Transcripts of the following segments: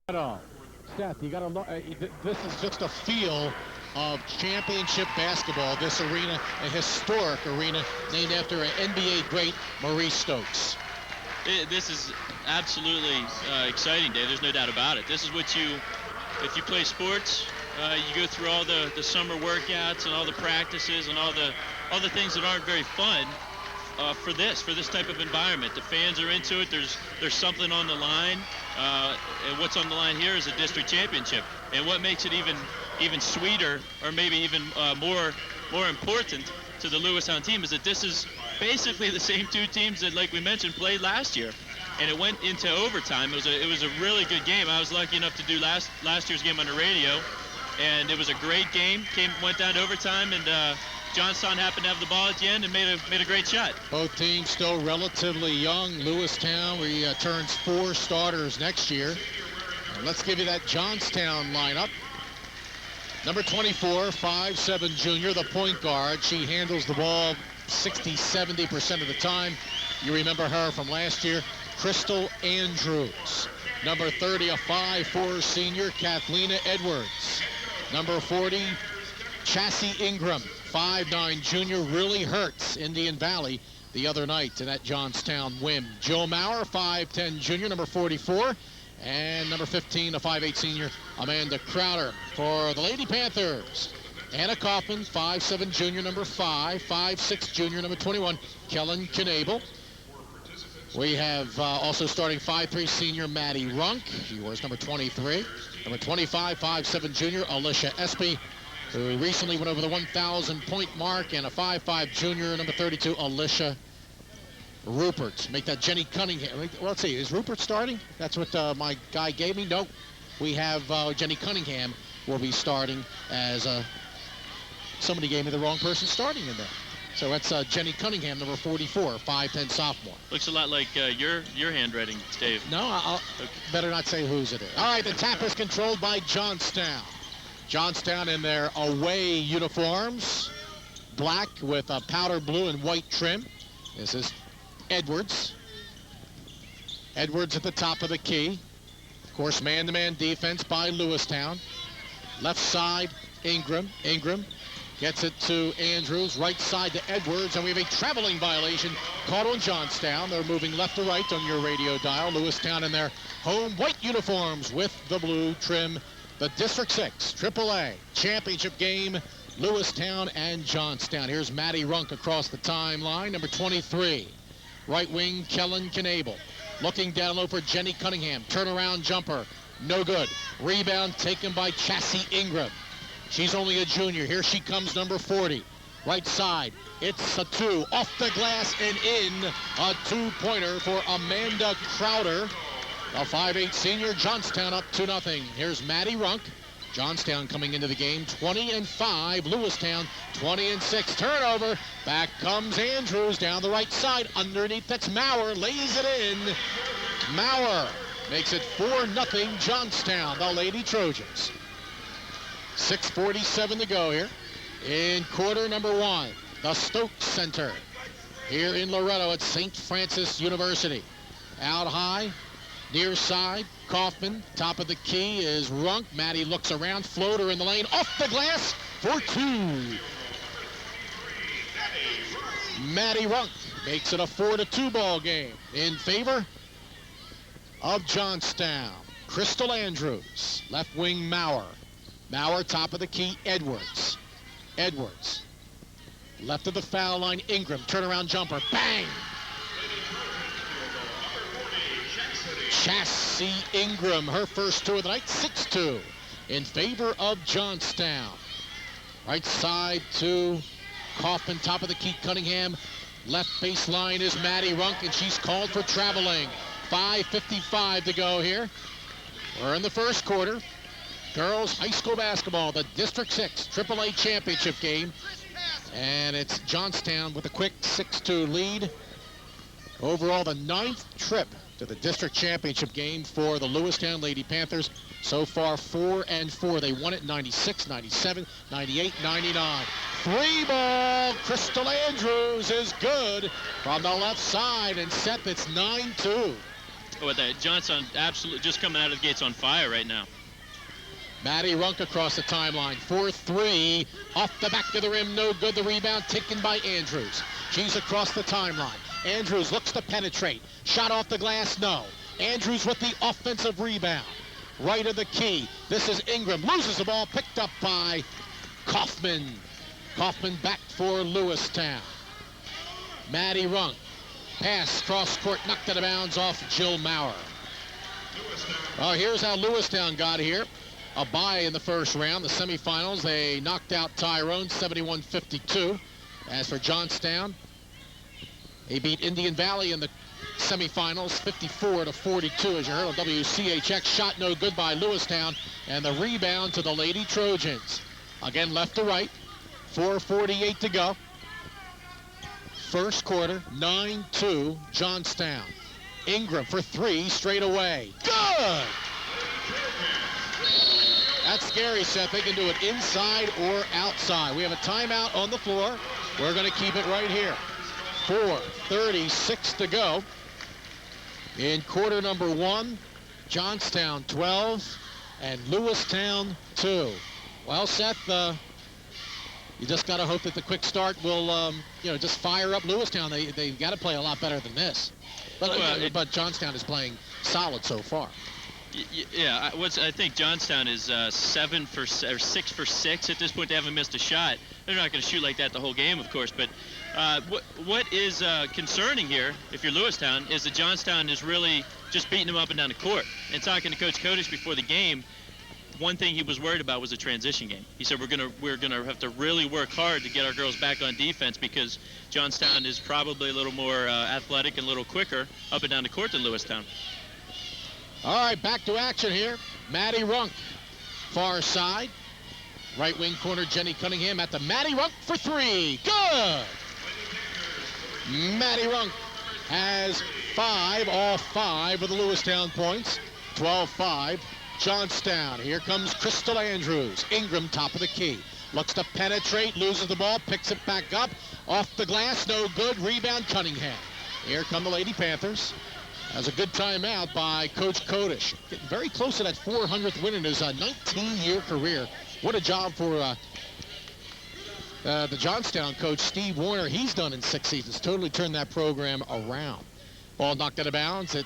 Seth, you got to look. This is just a feel of championship basketball. This arena, a historic arena named after an NBA great, Maurice Stokes. This is absolutely exciting, Dave. There's no doubt about it. This is what if you play sports, you go through all the summer workouts and all the practices and all the things that aren't very fun for this type of environment. The fans are into it. There's something on the line, and what's on the line here is a district championship. And what makes it even sweeter, or maybe even more important to the Lewistown team, is that this is basically the same two teams that, like we mentioned, played last year, and it went into overtime. It was a really good game. I was lucky enough to do last year's game on the radio, and it was a great game. Went down to overtime, and Johnstown happened to have the ball at the end and made a great shot. Both teams still relatively young. Lewistown turns 4 starters next year. And let's give you that Johnstown lineup. Number 24, 5'7" junior, the point guard. She handles the ball 60-70% of the time. You remember her from last year, Crystal Andrews. Number 30, a 5'4" senior, Kathlena Edwards. Number 40, Chassie Ingram, 5'9" junior, really hurts Indian Valley the other night in that Johnstown win. Joe Maurer, 5'10" junior, number 44. And number 15, a 5'8" senior, Amanda Crowder. For the Lady Panthers, Anna Kaufman, 5'7" junior, number 5, 5'6" junior, number 21, Kellen Knabel. We have also starting 5'3" senior, Maddie Runk. She wears number 23. Number 25, 5'7" junior, Alicia Espy, who recently went over the 1,000-point mark, and a 5'5" junior, number 32, Alicia Rupert. Make that Jenny Cunningham. Well, let's see, is Rupert starting? That's what my guy gave me. Nope. We have Jenny Cunningham will be starting as somebody gave me the wrong person starting in there. So that's Jenny Cunningham, number 44, 5'10" sophomore. Looks a lot like your handwriting, Dave. No, I'll better not say whose it is. All right, the tap is controlled by Johnstown. Johnstown in their away uniforms, black with a powder blue and white trim. This is Edwards. Edwards at the top of the key. Of course, man-to-man defense by Lewistown. Left side, Ingram. Ingram gets it to Andrews. Right side to Edwards, and we have a traveling violation called on Johnstown. They're moving left to right on your radio dial. Lewistown in their home white uniforms with the blue trim. The District 6 AAA championship game, Lewistown and Johnstown. Here's Maddie Runk across the timeline, number 23. Right wing, Kellen Knabel. Looking down low for Jenny Cunningham. Turnaround jumper, no good. Rebound taken by Chassie Ingram. She's only a junior. Here she comes, number 40. Right side, it's a 2. Off the glass and in. A 2-pointer for Amanda Crowder. A 5'8" senior, Johnstown up 2-0. Here's Maddie Runk. Johnstown coming into the game 20-5. Lewistown 20-6. Turnover. Back comes Andrews down the right side. Underneath, that's Maurer. Lays it in. Maurer makes it 4-0 Johnstown, the Lady Trojans. 6:47 to go here in quarter number 1. The Stokes Center here in Loretto at St. Francis University. Out high. Near side, Kaufman. Top of the key is Runk. Maddie looks around. Floater in the lane. Off the glass for 2. Maddie Runk makes it a 4-2 ball game in favor of Johnstown. Crystal Andrews. Left wing, Maurer. Maurer, top of the key, Edwards. Edwards. Left of the foul line, Ingram. Turnaround jumper. Bang! Chassie Ingram, her first 2 of the night, 6-2 in favor of Johnstown. Right side to Kaufman, top of the key, Cunningham. Left baseline is Maddie Runk, and she's called for traveling. 5:55 to go here. We're in the first quarter. Girls high school basketball, the District 6 AAA championship game. And it's Johnstown with a quick 6-2 lead. Overall, the 9th trip to the district championship game for the Lewistown Lady Panthers. So far, 4-4. They won it 96, 97, 98, 99. 3-ball. Crystal Andrews is good from the left side, and set. It's 9-2. With that, Johnstown absolutely just coming out of the gates on fire right now. Maddie Runk across the timeline. 4-3. Off the back of the rim. No good. The rebound taken by Andrews. She's across the timeline. Andrews looks to penetrate. Shot off the glass. No. Andrews with the offensive rebound. Right of the key. This is Ingram. Loses the ball. Picked up by Kaufman. Kaufman back for Lewistown. Maddie Runk. Pass cross court. Knocked out of bounds off Jill Maurer. Oh, here's how Lewistown got here. A bye in the first round. The semifinals, they knocked out Tyrone 71-52. As for Johnstown, they beat Indian Valley in the semifinals 54-42. As you heard on WCHX, shot no good by Lewistown, and the rebound to the Lady Trojans. Again, left to right, 4:48 to go. First quarter, 9-2 Johnstown. Ingram for three straight away. Good! That's scary, Seth. They can do it inside or outside. We have a timeout on the floor. We're going to keep it right here. 4:36 to go. In quarter number one, Johnstown 12 and Lewistown 2. Well, Seth, you just got to hope that the quick start will, just fire up Lewistown. They've got to play a lot better than this. But Johnstown is playing solid so far. Yeah, I think Johnstown is 6 for 6 at this point. They haven't missed a shot. They're not going to shoot like that the whole game, of course. But what is concerning here, if you're Lewistown, is that Johnstown is really just beating them up and down the court. And talking to Coach Kodish before the game, one thing he was worried about was the transition game. He said we're gonna have to really work hard to get our girls back on defense because Johnstown is probably a little more athletic and a little quicker up and down the court than Lewistown. All right, back to action here. Maddie Runk, far side. Right wing corner, Jenny Cunningham at the Maddie Runk for three. Good! Maddie Runk has 5 off 5 of the Lewistown points. 12-5, Johnstown. Here comes Crystal Andrews. Ingram, top of the key. Looks to penetrate, loses the ball, picks it back up. Off the glass, no good. Rebound, Cunningham. Here come the Lady Panthers. That's a good timeout by Coach Kodish. Getting very close to that 400th win in his 19-year career. What a job for the Johnstown coach, Steve Warner. He's done in 6 seasons. Totally turned that program around. Ball knocked out of bounds. It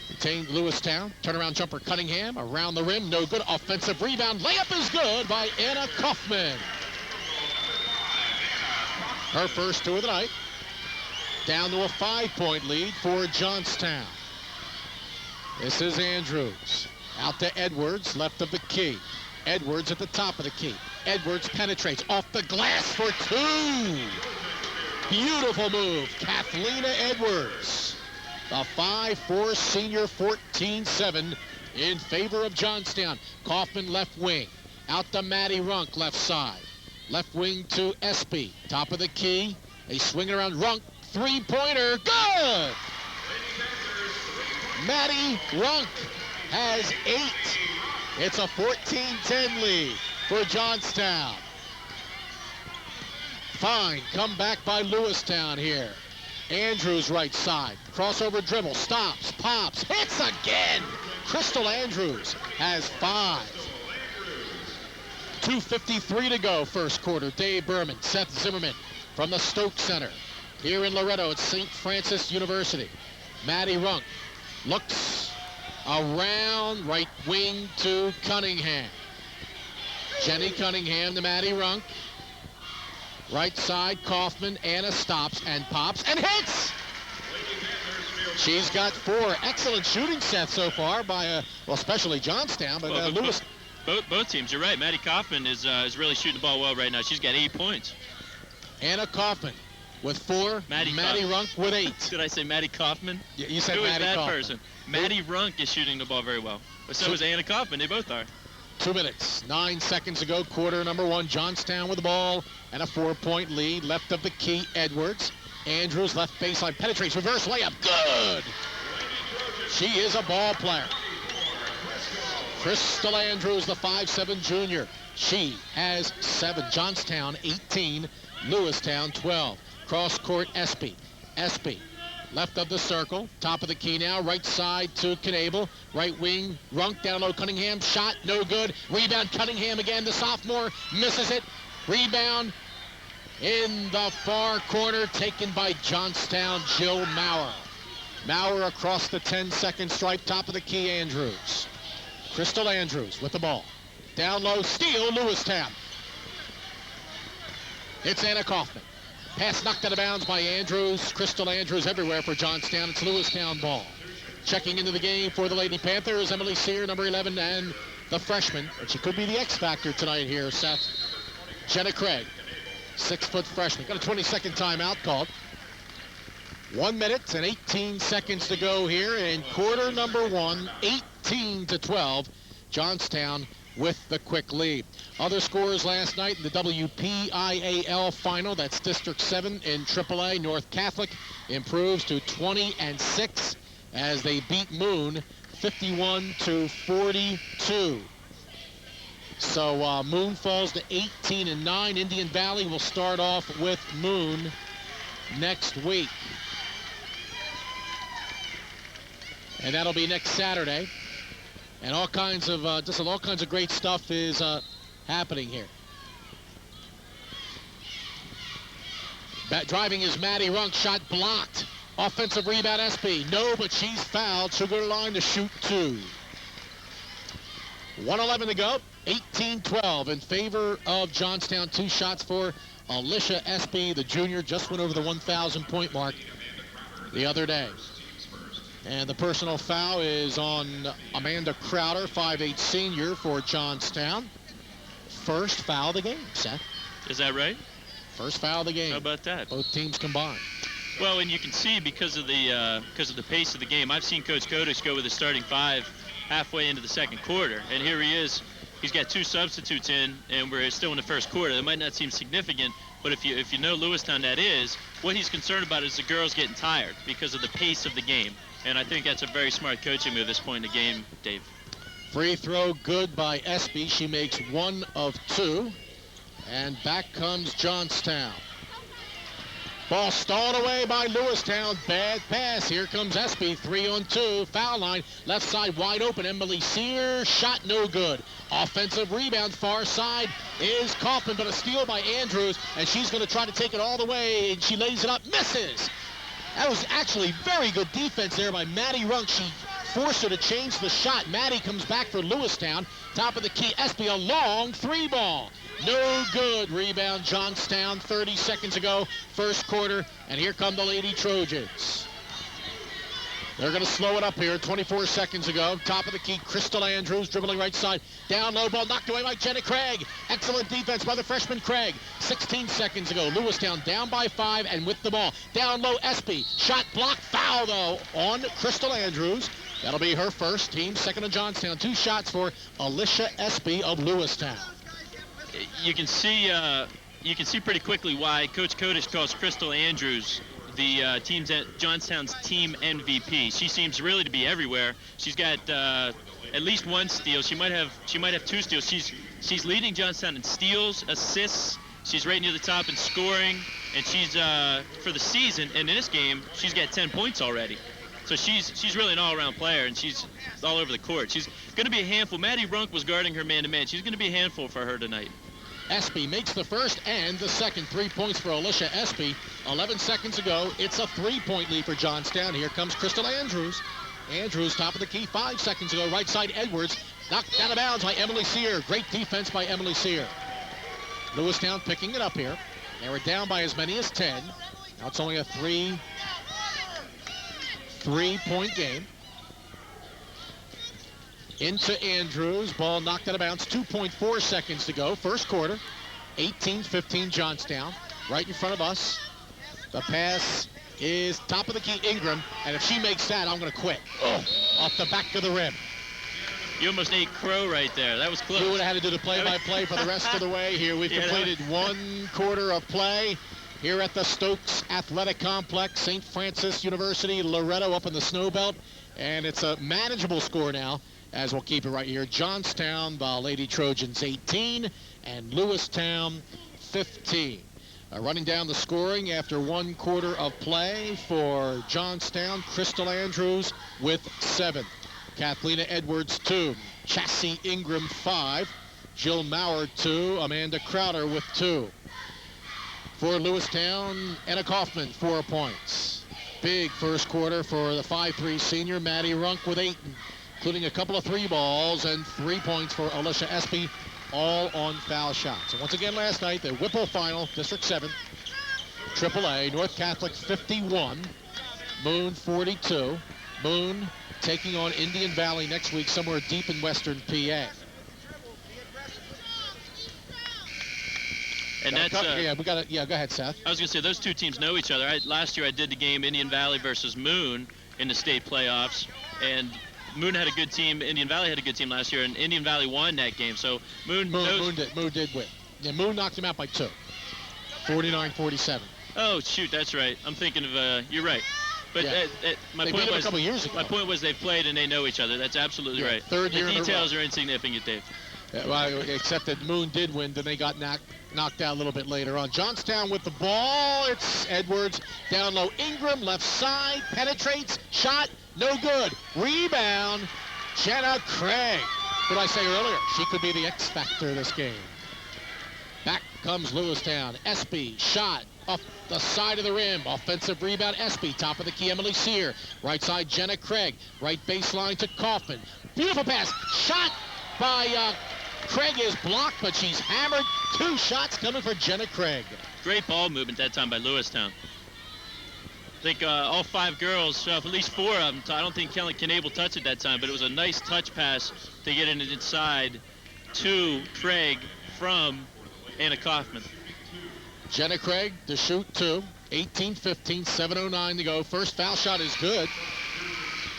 retained Lewistown. Turnaround jumper, Cunningham. Around the rim, no good. Offensive rebound. Layup is good by Anna Kaufman. Her first 2 of the night. Down to a 5-point lead for Johnstown. This is Andrews. Out to Edwards, left of the key. Edwards at the top of the key. Edwards penetrates off the glass for 2. Beautiful move, Kathlena Edwards. The 5'4" senior, 14-7 in favor of Johnstown. Kaufman left wing. Out to Maddie Runk, left side. Left wing to Espy. Top of the key. They swing it around. Runk. Three-pointer, good! Maddie Runk has 8. It's a 14-10 lead for Johnstown. Fine comeback by Lewistown here. Andrews right side, crossover dribble, stops, pops, hits again! Crystal Andrews has 5. 2:53 to go, first quarter. Dave Berman, Seth Zimmerman from the Stoke Center. Here in Loretto at St. Francis University. Maddie Runk looks around, right wing to Cunningham. Jenny Cunningham to Maddie Runk. Right side, Kaufman. Anna stops and pops and hits! She's got 4. Excellent shooting, Seth, so far by, especially Johnstown, but Lewis. Both teams, you're right. Maddie Kaufman is really shooting the ball well right now. She's got 8 points. Anna Kaufman with 4. Maddie Runk with 8. Did I say Maddie Kaufman? Yeah, you said Who Maddie is that Kaufman. person? Maddie Runk is shooting the ball very well. But so is Anna Kaufman. They both are. 2 minutes, 9 seconds to go. Quarter number 1. Johnstown with the ball and a 4-point lead. Left of the key, Edwards. Andrews left baseline penetrates. Reverse layup. Good! She is a ball player. Crystal Andrews, the 5'7" junior. She has 7. Johnstown 18. Lewistown 12. Cross court, Espy. Espy left of the circle, top of the key now, right side to Knable, right wing, Runk, down low, Cunningham, shot, no good, rebound, Cunningham again, the sophomore, misses it, rebound in the far corner, taken by Johnstown, Jill Maurer. Maurer across the 10-second stripe, top of the key, Andrews. Crystal Andrews with the ball. Down low, steal, Lewistown. It's Anna Kaufman. Pass knocked out of bounds by Andrews. Crystal Andrews everywhere for Johnstown. It's Lewistown ball. Checking into the game for the Lady Panthers, Emily Sear, number 11, and the freshman. And she could be the X factor tonight here, Seth. Jenna Craig, 6-foot freshman. Got a 20-second timeout called. 1 minute and 18 seconds to go here in quarter number 1, 18-12. Johnstown with the quick lead. Other scores last night in the WPIAL final, that's District 7 in AAA. North Catholic improves to 20-6 as they beat Moon 51-42. So Moon falls to 18-9. Indian Valley will start off with Moon next week. And that'll be next Saturday. And all kinds of great stuff is happening here. Driving is Maddie Runk, shot blocked. Offensive rebound, SB. No, but she's fouled. She'll go to the line to shoot 2. 1:11 to go. 18-12 in favor of Johnstown. 2 shots for Alicia SB, the junior, just went over the 1,000-point mark the other day. And the personal foul is on Amanda Crowder, 5'8" senior for Johnstown. First foul of the game, Seth. Is that right? First foul of the game. How about that? Both teams combined. Well, and you can see because of the pace of the game, I've seen Coach Kodesh go with the starting 5 halfway into the second quarter, and here he is. He's got 2 substitutes in, and we're still in the first quarter. That might not seem significant, but if you know Lewistown, that is. What he's concerned about is the girls getting tired because of the pace of the game. And I think that's a very smart coaching move at this point in the game, Dave. Free throw good by SB. She makes 1 of 2. And back comes Johnstown. Ball stalled away by Lewistown. Bad pass. Here comes SB. 3-on-2. Foul line. Left side wide open. Emily Sear. Shot no good. Offensive rebound. Far side is Kaufman, but a steal by Andrews. And she's going to try to take it all the way. And she lays it up. Misses. That was actually very good defense there by Maddie Runk. She forced her to change the shot. Maddie comes back for Lewistown. Top of the key, SB, a long 3-ball. No good. Rebound, Johnstown, 30 seconds ago, first quarter. And here come the Lady Trojans. They're going to slow it up here. 24 seconds ago. Top of the key, Crystal Andrews dribbling right side. Down low ball knocked away by Jenna Craig. Excellent defense by the freshman Craig. 16 seconds ago. Lewistown down by 5 and with the ball. Down low, Espy. Shot blocked. Foul, though, on Crystal Andrews. That'll be her first. Team second on Johnstown. 2 shots for Alicia Espy of Lewistown. You can see pretty quickly why Coach Kodesh calls Crystal Andrews the Johnstown's team MVP. She seems really to be everywhere. She's got at least 1 steal. She might have 2 steals. She's leading Johnstown in steals, assists. She's right near the top in scoring, and she's for the season and in this game she's got 10 points already. So she's really an all-around player, and she's all over the court. She's going to be a handful. Maddie Runk was guarding her man-to-man. She's going to be a handful for her tonight. Espy makes the first and the second. 3 points for Alicia Espy. 11 seconds ago, it's a 3-point lead for Johnstown. Here comes Crystal Andrews. Andrews, top of the key, 5 seconds ago. Right side, Edwards. Knocked out of bounds by Emily Sear. Great defense by Emily Sear. Lewistown picking it up here. They were down by as many as 10. Now it's only a 3-point game. Into Andrews. Ball knocked out of bounds. 2.4 seconds to go. First quarter. 18-15 Johnstown. Right in front of us. The pass is top of the key, Ingram. And if she makes that, I'm going to quit. Oh, off the back of the rim. You almost ate crow right there. That was close. You would have had to do the play-by-play for the rest of the way here. We've completed 1 quarter of play here at the Stokes Athletic Complex. St. Francis University, Loretto up in the snow belt. And it's a manageable score now, as we'll keep it right here. Johnstown, the Lady Trojans 18, and Lewistown 15. Running down the scoring after 1 quarter of play for Johnstown, Crystal Andrews with 7. Kathleen Edwards, 2. Chassie Ingram, 5. Jill Maurer, 2. Amanda Crowder with 2. For Lewistown, Anna Kaufman, 4 points. Big first quarter for the 5'3 senior, Maddie Runk with 8, including a couple of 3 balls and 3 points for Alicia Espy, all on foul shots. And once again last night, the Whipple final, District 7, AAA, North Catholic 51, Moon 42. Moon taking on Indian Valley next week somewhere deep in western PA. And that's go ahead, Seth. I was going to say, those two teams know each other. Last year I did the game Indian Valley versus Moon in the state playoffs, and Moon had a good team. Indian Valley had a good team last year, and Indian Valley won that game. So Moon did win. Yeah, Moon knocked him out by 2, 49-47. Oh shoot, that's right. I'm thinking of you're right. But yeah. My point was a couple years ago. My point was they've played and they know each other. That's absolutely right. Third year. The details are insignificant, Dave. Well, except that Moon did win, then they got knocked out a little bit later on. Johnstown with the ball. It's Edwards down low. Ingram left side, penetrates, shot, no good. Rebound, Jenna Craig. What did I say earlier? She could be the X factor of this game. Back comes Lewistown. Espy, shot off the side of the rim. Offensive rebound, Espy. Top of the key, Emily Sear. Right side, Jenna Craig. Right baseline to Kaufman. Beautiful pass. Shot by Craig is blocked, but she's hammered. 2 shots coming for Jenna Craig. Great ball movement that time by Lewistown. I think all 5 girls, at least 4 of them, I don't think Kelly Knable touched it that time, but it was a nice touch pass to get it inside to Craig from Anna Kaufman. Jenna Craig to shoot 2. 18-15, 7:09 to go. First foul shot is good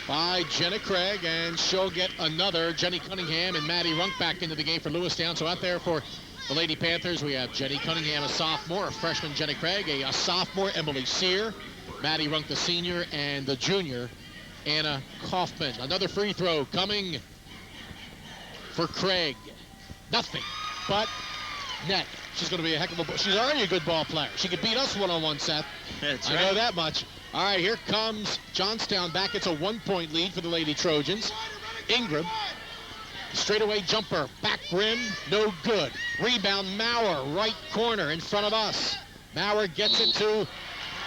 by Jenna Craig, and she'll get another. Jenny Cunningham and Maddie Runk back into the game for Lewistown. So out there for the Lady Panthers, we have Jenny Cunningham, a sophomore, a freshman Jenna Craig, a sophomore Emily Sear, Maddie Runk, the senior, and the junior Anna Kaufman. Another free throw coming for Craig. Nothing but net. She's going to be a heck of a. She's already a good ball player. She could beat us one-on-one, Seth. That's right. I know that much. All right, here comes Johnstown back. It's a 1-point lead for the Lady Trojans. Ingram, straightaway jumper, back rim, no good. Rebound, Maurer, right corner in front of us. Maurer gets it to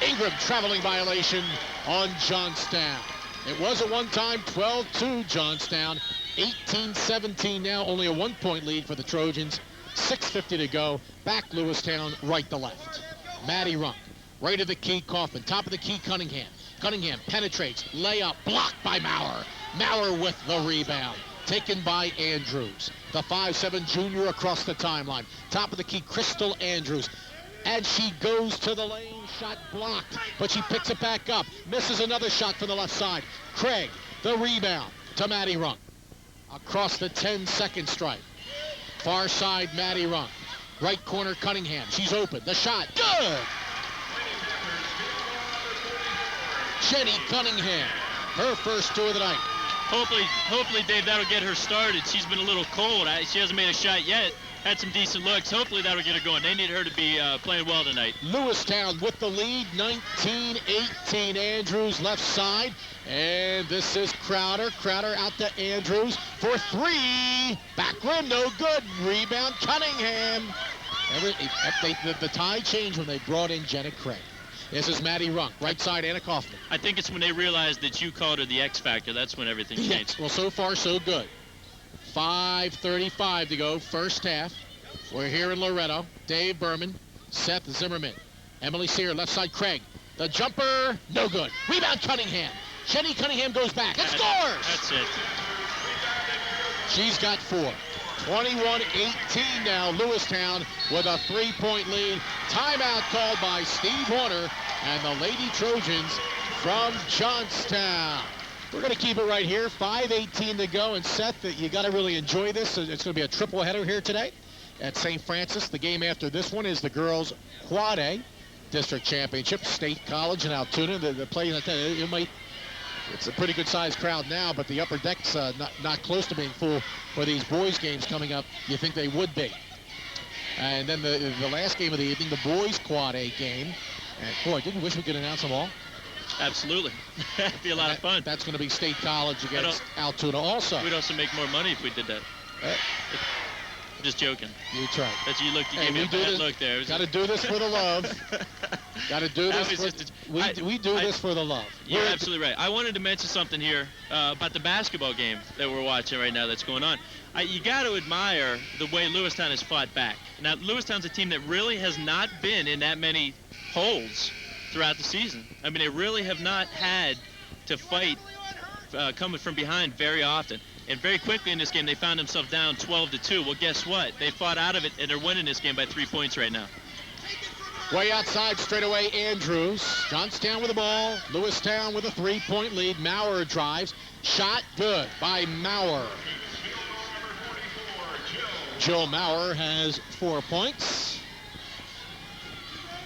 Ingram, traveling violation on Johnstown. It was a one-time 12-2 Johnstown. 18-17 now, only a 1-point lead for the Trojans. 6:50 to go. Back Lewistown, right to left. Maddie Runk. Right of the key, Kaufman. Top of the key, Cunningham. Cunningham penetrates. Layup blocked by Maurer. Maurer with the rebound. Taken by Andrews. The 5'7 junior across the timeline. Top of the key, Crystal Andrews. And she goes to the lane. Shot blocked. But she picks it back up. Misses another shot from the left side. Craig, the rebound to Maddie Runk. Across the 10-second stripe. Far side, Maddie Runk. Right corner, Cunningham. She's open. The shot. Good! Jenny Cunningham. Her first 2 of the night. Hopefully, Dave, that'll get her started. She's been a little cold. She hasn't made a shot yet. Had some decent looks. Hopefully, that'll get her going. They need her to be playing well tonight. Lewistown with the lead, 19-18. Andrews left side. And this is Crowder. Crowder out to Andrews for 3. Back rim, no good. Rebound, Cunningham. The tide changed when they brought in Jenna Craig. This is Maddie Runk. Right side, Anna Kaufman. I think it's when they realized that you called her the X Factor. That's when everything changed. Yes. Well, so far, so good. 5:35 to go, first half. We're here in Loretto. Dave Berman, Seth Zimmerman, Emily Sear, left side, Craig. The jumper, no good. Rebound, Cunningham. Jenny Cunningham goes back and scores! That's it. She's got 4. 21-18 now, Lewistown with a 3-point lead. Timeout called by Steve Horner and the Lady Trojans from Johnstown. We're going to keep it right here. 5:18 to go. And Seth, you got to really enjoy this. It's going to be a triple header here today at St. Francis. The game after this one is the girls' Quad A District Championship, State College in Altoona. The play, it's a pretty good sized crowd now, but the upper deck's not close to being full for these boys games coming up. You think they would be. And then the last game of the evening, the boys Quad A game. And boy, didn't wish we could announce them all. Absolutely. That'd be a lot of fun. That's going to be State College against Altoona also. We'd also make more money if we did that. I'm just joking. You try. That's you look. You gave me a bad look there. Got to do this for the love. Got to do this. We do this for the love. You're absolutely right. I wanted to mention something here about the basketball game that we're watching right now that's going on. You got to admire the way Lewistown has fought back. Now, Lewistown's a team that really has not been in that many holes throughout the season. I mean, they really have not had to fight coming from behind very often. And very quickly in this game, they found themselves down 12-2. Well, guess what? They fought out of it, and they're winning this game by 3 points right now. Way outside, straight away, Andrews. Johnstown with the ball. Lewistown with a 3-point lead. Maurer drives. Shot good by Maurer. Joe Maurer has 4 points.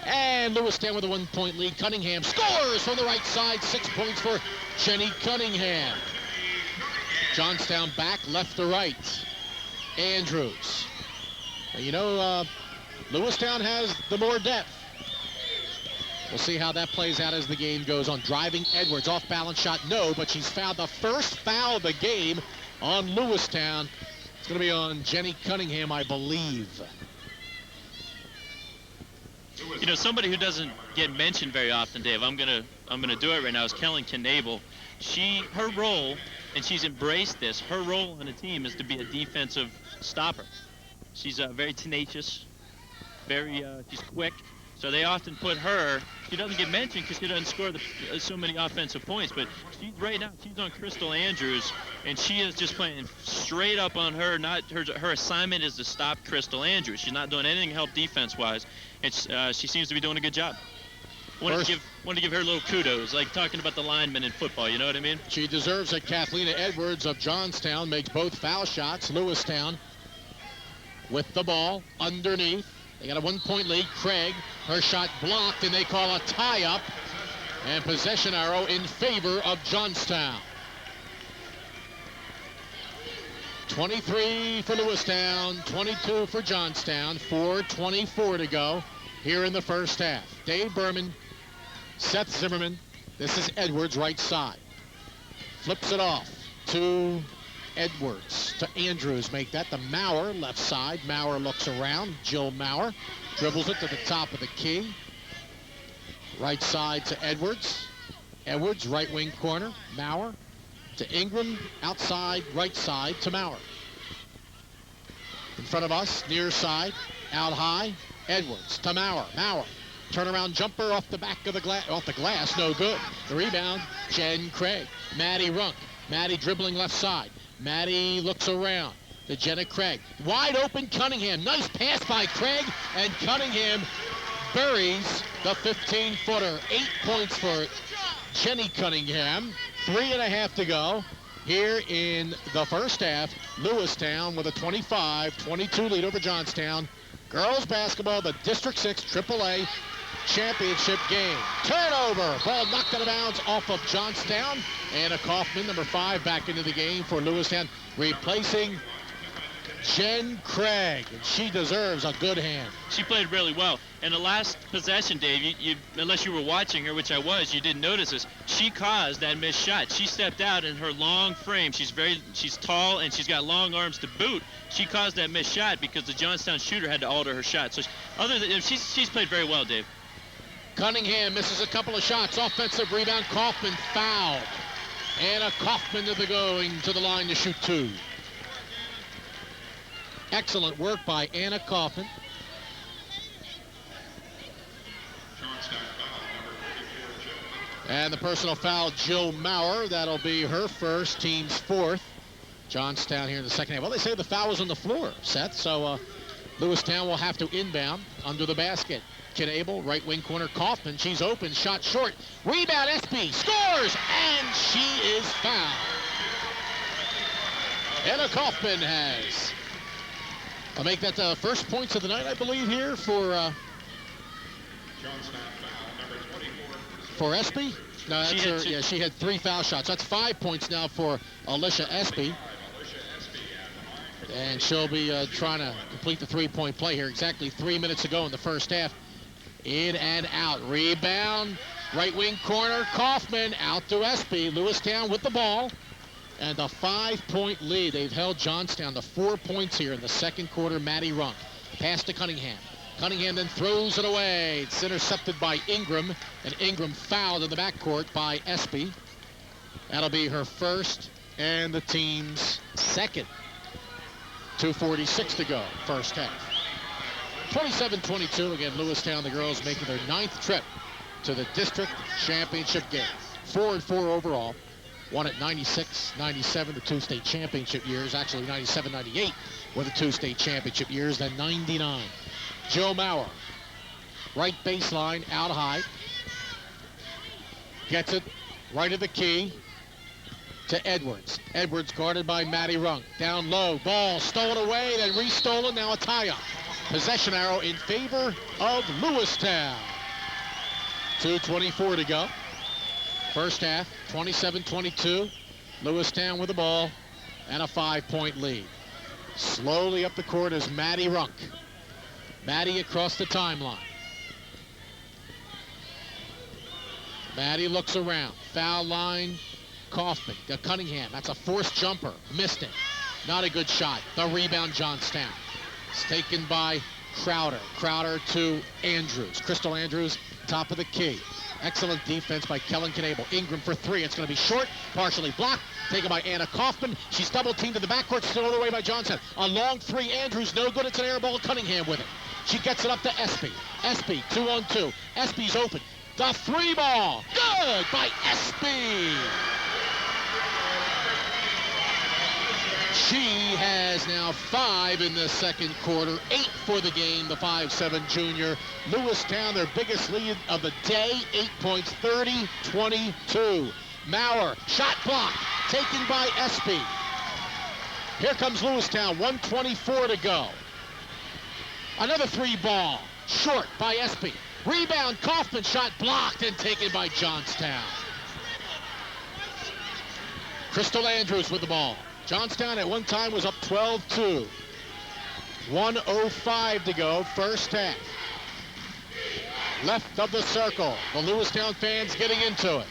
And Lewistown with a 1-point lead. Cunningham scores from the right side. 6 points for Jenny Cunningham. Johnstown back left to right. Andrews. You know, Lewistown has the more depth. We'll see how that plays out as the game goes on. Driving Edwards, off balance shot, no, but she's fouled. The first foul of the game on Lewistown. It's going to be on Jenny Cunningham, I believe. You know, somebody who doesn't get mentioned very often, Dave, I'm gonna do it right now, is Kellen Knable. Her role, and she's embraced this, her role on the team is to be a defensive stopper. She's very tenacious, she's quick. So they often put her, she doesn't get mentioned because she doesn't score so many offensive points, but right now she's on Crystal Andrews, and she is just playing straight up on her. Her assignment is to stop Crystal Andrews. She's not doing anything to help defense-wise, and she seems to be doing a good job. Want to give her a little kudos, like talking about the linemen in football, you know what I mean? She deserves it. Kathleen Edwards of Johnstown makes both foul shots. Lewistown with the ball underneath. They got a 1-point lead. Craig, her shot blocked, and they call a tie-up. And possession arrow in favor of Johnstown. 23 for Lewistown, 22 for Johnstown, 4:24 to go here in the first half. Dave Berman, Seth Zimmerman. This is Edwards, right side. Flips it off to Edwards, to Andrews. Make that to Maurer, left side. Maurer looks around. Jill Maurer dribbles it to the top of the key. Right side to Edwards. Edwards, right wing corner. Maurer to Ingram, outside, right side to Maurer. In front of us, near side, out high. Edwards to Maurer. Maurer. Turnaround jumper off the back of the glass, no good. The rebound, Jen Craig. Maddie Runk. Maddie dribbling left side. Maddie looks around to Jenna Craig. Wide open Cunningham. Nice pass by Craig, and Cunningham buries the 15-footer. 8 points for Jenny Cunningham. 3.5 to go here in the first half. Lewistown with a 25-22 lead over Johnstown. Girls basketball, the District 6 AAA championship game. Turnover. Ball knocked out of bounds off of Johnstown. Anna Kaufman, number 5, back into the game for Lewistown, replacing Jen Craig. And she deserves a good hand. She played really well. And the last possession, Dave, you unless you were watching her, which I was, you didn't notice this. She caused that missed shot. She stepped out in her long frame. She's tall, and she's got long arms to boot. She caused that missed shot because the Johnstown shooter had to alter her shot. So she's played very well, Dave. Cunningham misses a couple of shots. Offensive rebound. Kaufman fouled. Anna Kaufman going to the line to shoot 2. Excellent work by Anna Kaufman. And the personal foul, Jill Maurer. That'll be her first, team's 4th. Johnstown here in the second half. Well, they say the foul was on the floor, Seth. So Lewistown will have to inbound under the basket. Knable, right wing corner. Kaufman, she's open, shot short. Rebound, SB, scores, and she is fouled. Anna Kaufman has. I'll make that the first points of the night, I believe, here for Espy. No, that's her. Yeah, she had 3 foul shots. That's 5 points now for Alicia Espy. And she'll be trying to complete the three-point play here. Exactly 3 minutes ago in the first half. In and out. Rebound. Right wing corner. Kaufman out to Espy. Lewistown with the ball. And a 5-point lead. They've held Johnstown to 4 points here in the second quarter. Maddie Runk. Pass to Cunningham. Cunningham then throws it away. It's intercepted by Ingram. And Ingram fouled in the backcourt by Espy. That'll be her first and the team's second. 2:46 to go, first half. 27-22, again, Lewistown, the girls making their 9th trip to the district championship game. 4-4 overall. Won at 96, 97, the two state championship years. Actually, 97, 98 were the two state championship years, then 99. Joe Maurer, right baseline, out high. Gets it right of the key to Edwards. Edwards guarded by Maddie Runk. Down low, ball stolen away, then restolen, now a tie-up. Possession arrow in favor of Lewistown. 2:24 to go. First half, 27-22. Lewistown with the ball and a 5-point lead. Slowly up the court is Maddie Runk. Maddie across the timeline. Maddie looks around. Foul line, Kaufman. Cunningham, that's a forced jumper. Missed it. Not a good shot. The rebound, Johnstown. It's taken by Crowder. Crowder to Andrews. Crystal Andrews, top of the key. Excellent defense by Kellen Knable. Ingram for three. It's going to be short, partially blocked. Taken by Anna Kaufman. She's double-teamed in the backcourt, stolen away by Johnstown. A long three, Andrews, no good. It's an air ball. Cunningham with it. She gets it up to Espy. Espy, 2-on-2. Espy's open. The three ball. Good by Espy. She has now 5 in the second quarter, 8 for the game, the 5'7" junior. Lewistown, their biggest lead of the day, 8 points, 30-22. Maurer, shot block, taken by Espy. Here comes Lewistown, 1:24 to go. Another three ball, short by Espy. Rebound, Kaufman, shot blocked and taken by Johnstown. Crystal Andrews with the ball. Johnstown at one time was up 12-2. 1:05 to go, first half. Left of the circle. The Lewistown fans getting into it.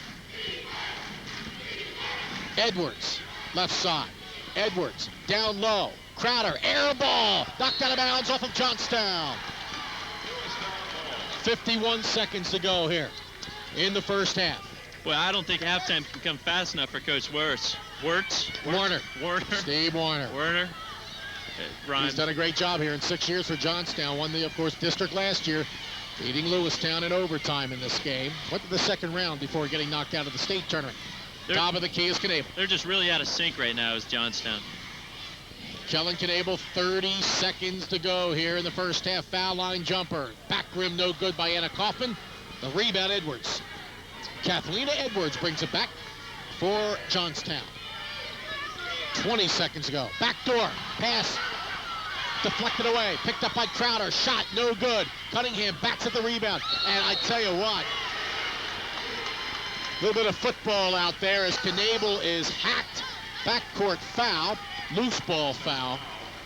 Edwards, left side. Edwards, down low. Crowder, air ball. Knocked out of bounds off of Johnstown. 51 seconds to go here in the first half. Well, I don't think halftime can come fast enough for Coach Warner. Steve Warner. He's done a great job here in 6 years for Johnstown. Won the, of course, district last year, beating Lewistown in overtime in this game. Went to the second round before getting knocked out of the state tournament. Top of the key is Knable. They're just really out of sync right now as Johnstown. Kellen Knable, 30 seconds to go here in the first half. Foul line jumper. Back rim no good by Anna Kaufman. The rebound, Edwards. Kathlena Edwards brings it back for Johnstown. 20 seconds ago. Backdoor pass. Deflected away. Picked up by Crowder. Shot no good. Cunningham backs at the rebound. And I tell you what, a little bit of football out there as Knable is hacked. Backcourt foul. Loose ball foul.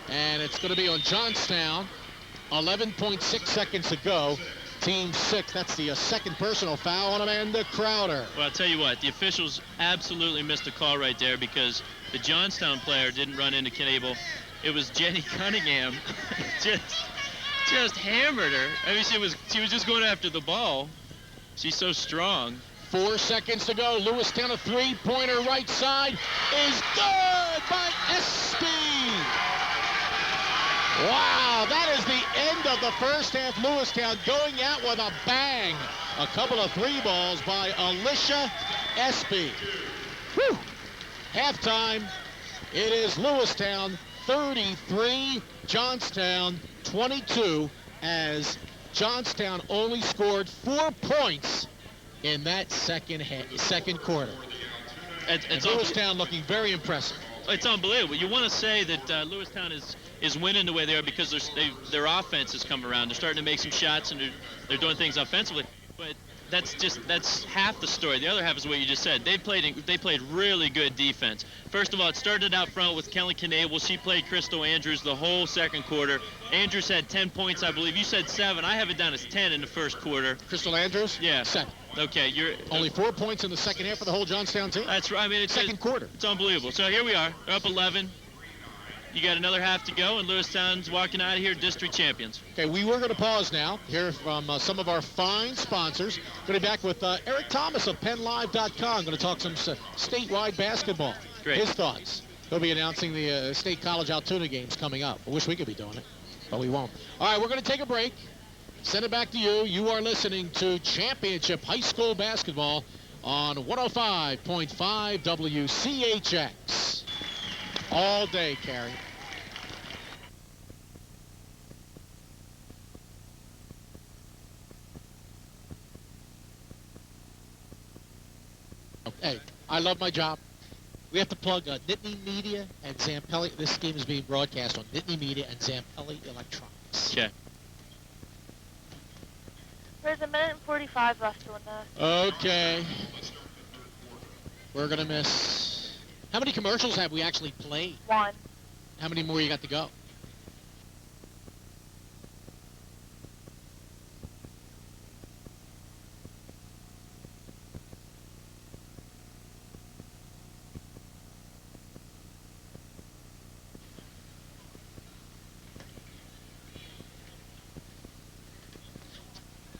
And it's going to be on Johnstown. 11.6 seconds to go. Team 6, that's the second personal foul on Amanda Crowder. Well, I'll tell you what, the officials absolutely missed a call right there because the Johnstown player didn't run into Knable. It was Jenny Cunningham. just hammered her. I mean, she was just going after the ball. She's so strong. 4 seconds to go. Lewistown, a three-pointer right side is good by Espy. Wow, that is the end of the first half. Lewistown going out with a bang. A couple of three balls by Alicia Espy. Whew. Halftime, it is Lewistown 33, Johnstown 22, as Johnstown only scored 4 points in that second quarter. It's Lewistown looking very impressive. It's unbelievable. You want to say that Lewistown is winning the way they are because their offense has come around. They're starting to make some shots and they're doing things offensively. But that's half the story. The other half is what you just said. They played really good defense. First of all, it started out front with Kelly Knable. She played Crystal Andrews the whole second quarter. Andrews had 10 points, I believe. You said 7. I have it down as 10 in the first quarter. Crystal Andrews? Yeah. 7. Okay, you're only 4 points in the second half for the whole Johnstown team. That's right. I mean, it's second quarter. It's unbelievable. So here we are, up 11. You got another half to go, and Lewistown's walking out of here district champions. Okay, we were going to pause now, hear from some of our fine sponsors. Going to be back with Eric Thomas of PennLive.com. Going to talk some statewide basketball. Great. His thoughts. He'll be announcing the State College Altoona games coming up. I wish we could be doing it, but we won't. All right, we're going to take a break. Send it back to you. You are listening to Championship High School Basketball on 105.5 WCHX. All day, Carrie. Hey, I love my job. We have to plug Nittany Media and Zampelli. This game is being broadcast on Nittany Media and Zampelli Electronics. Okay. There's 1:45 left on this. Okay. We're going to miss... How many commercials have we actually played? 1. How many more you got to go?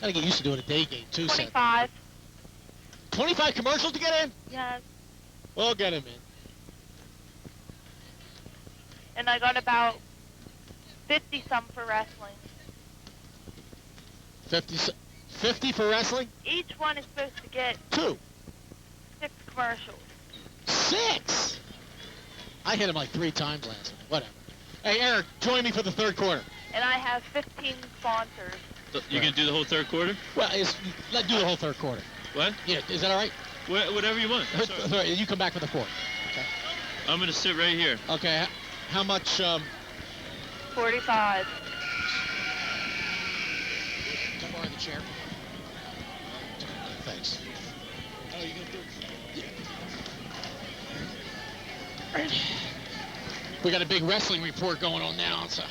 Gotta get used to doing a day game too, Seth. 25. 25 commercials to get in? Yes. We'll get him in. And I got about 50-some for wrestling. 50 for wrestling? Each one is supposed to get 2. 6 commercials. 6? I hit him like 3 times last night. Whatever. Hey, Eric, join me for the third quarter. And I have 15 sponsors. So you gonna do the whole third quarter? Well, let's do the whole third quarter. What? Yeah, is that all right? Whatever you want. Sorry, you come back for the fourth. Okay. I'm gonna sit right here. Okay. How much? 45. Can I borrow the chair? Thanks. Oh, you gonna do it? Yeah. We got a big wrestling report going on now. So.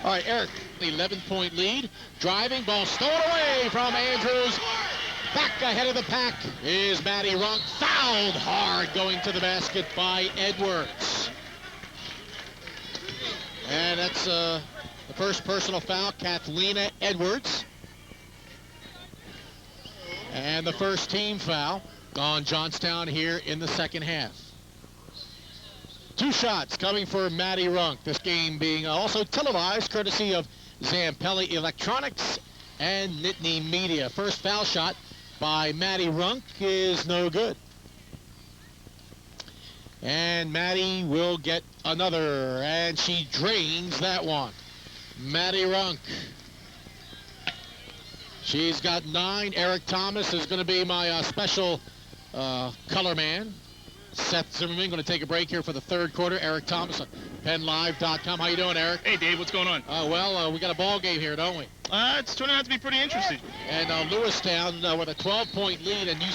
All right, Eric, the 11-point lead. Driving, ball stolen away from Andrews. Back ahead of the pack is Maddie Runk. Fouled hard going to the basket by Edwards. And that's the first personal foul, Kathlena Edwards. And the first team foul on Johnstown here in the second half. 2 shots coming for Maddie Runk. This game being also televised courtesy of Zampelli Electronics and Nittany Media. First foul shot by Maddie Runk is no good. And Maddie will get another, and she drains that one. Maddie Runk. She's got 9. Eric Thomas is going to be my special color man. Seth Zimmerman going to take a break here for the third quarter. Eric Thomas on PennLive.com. How you doing, Eric? Hey, Dave, what's going on? Well, we got a ball game here, don't we? It's turning out to be pretty interesting. And Lewistown with a 12-point lead, and you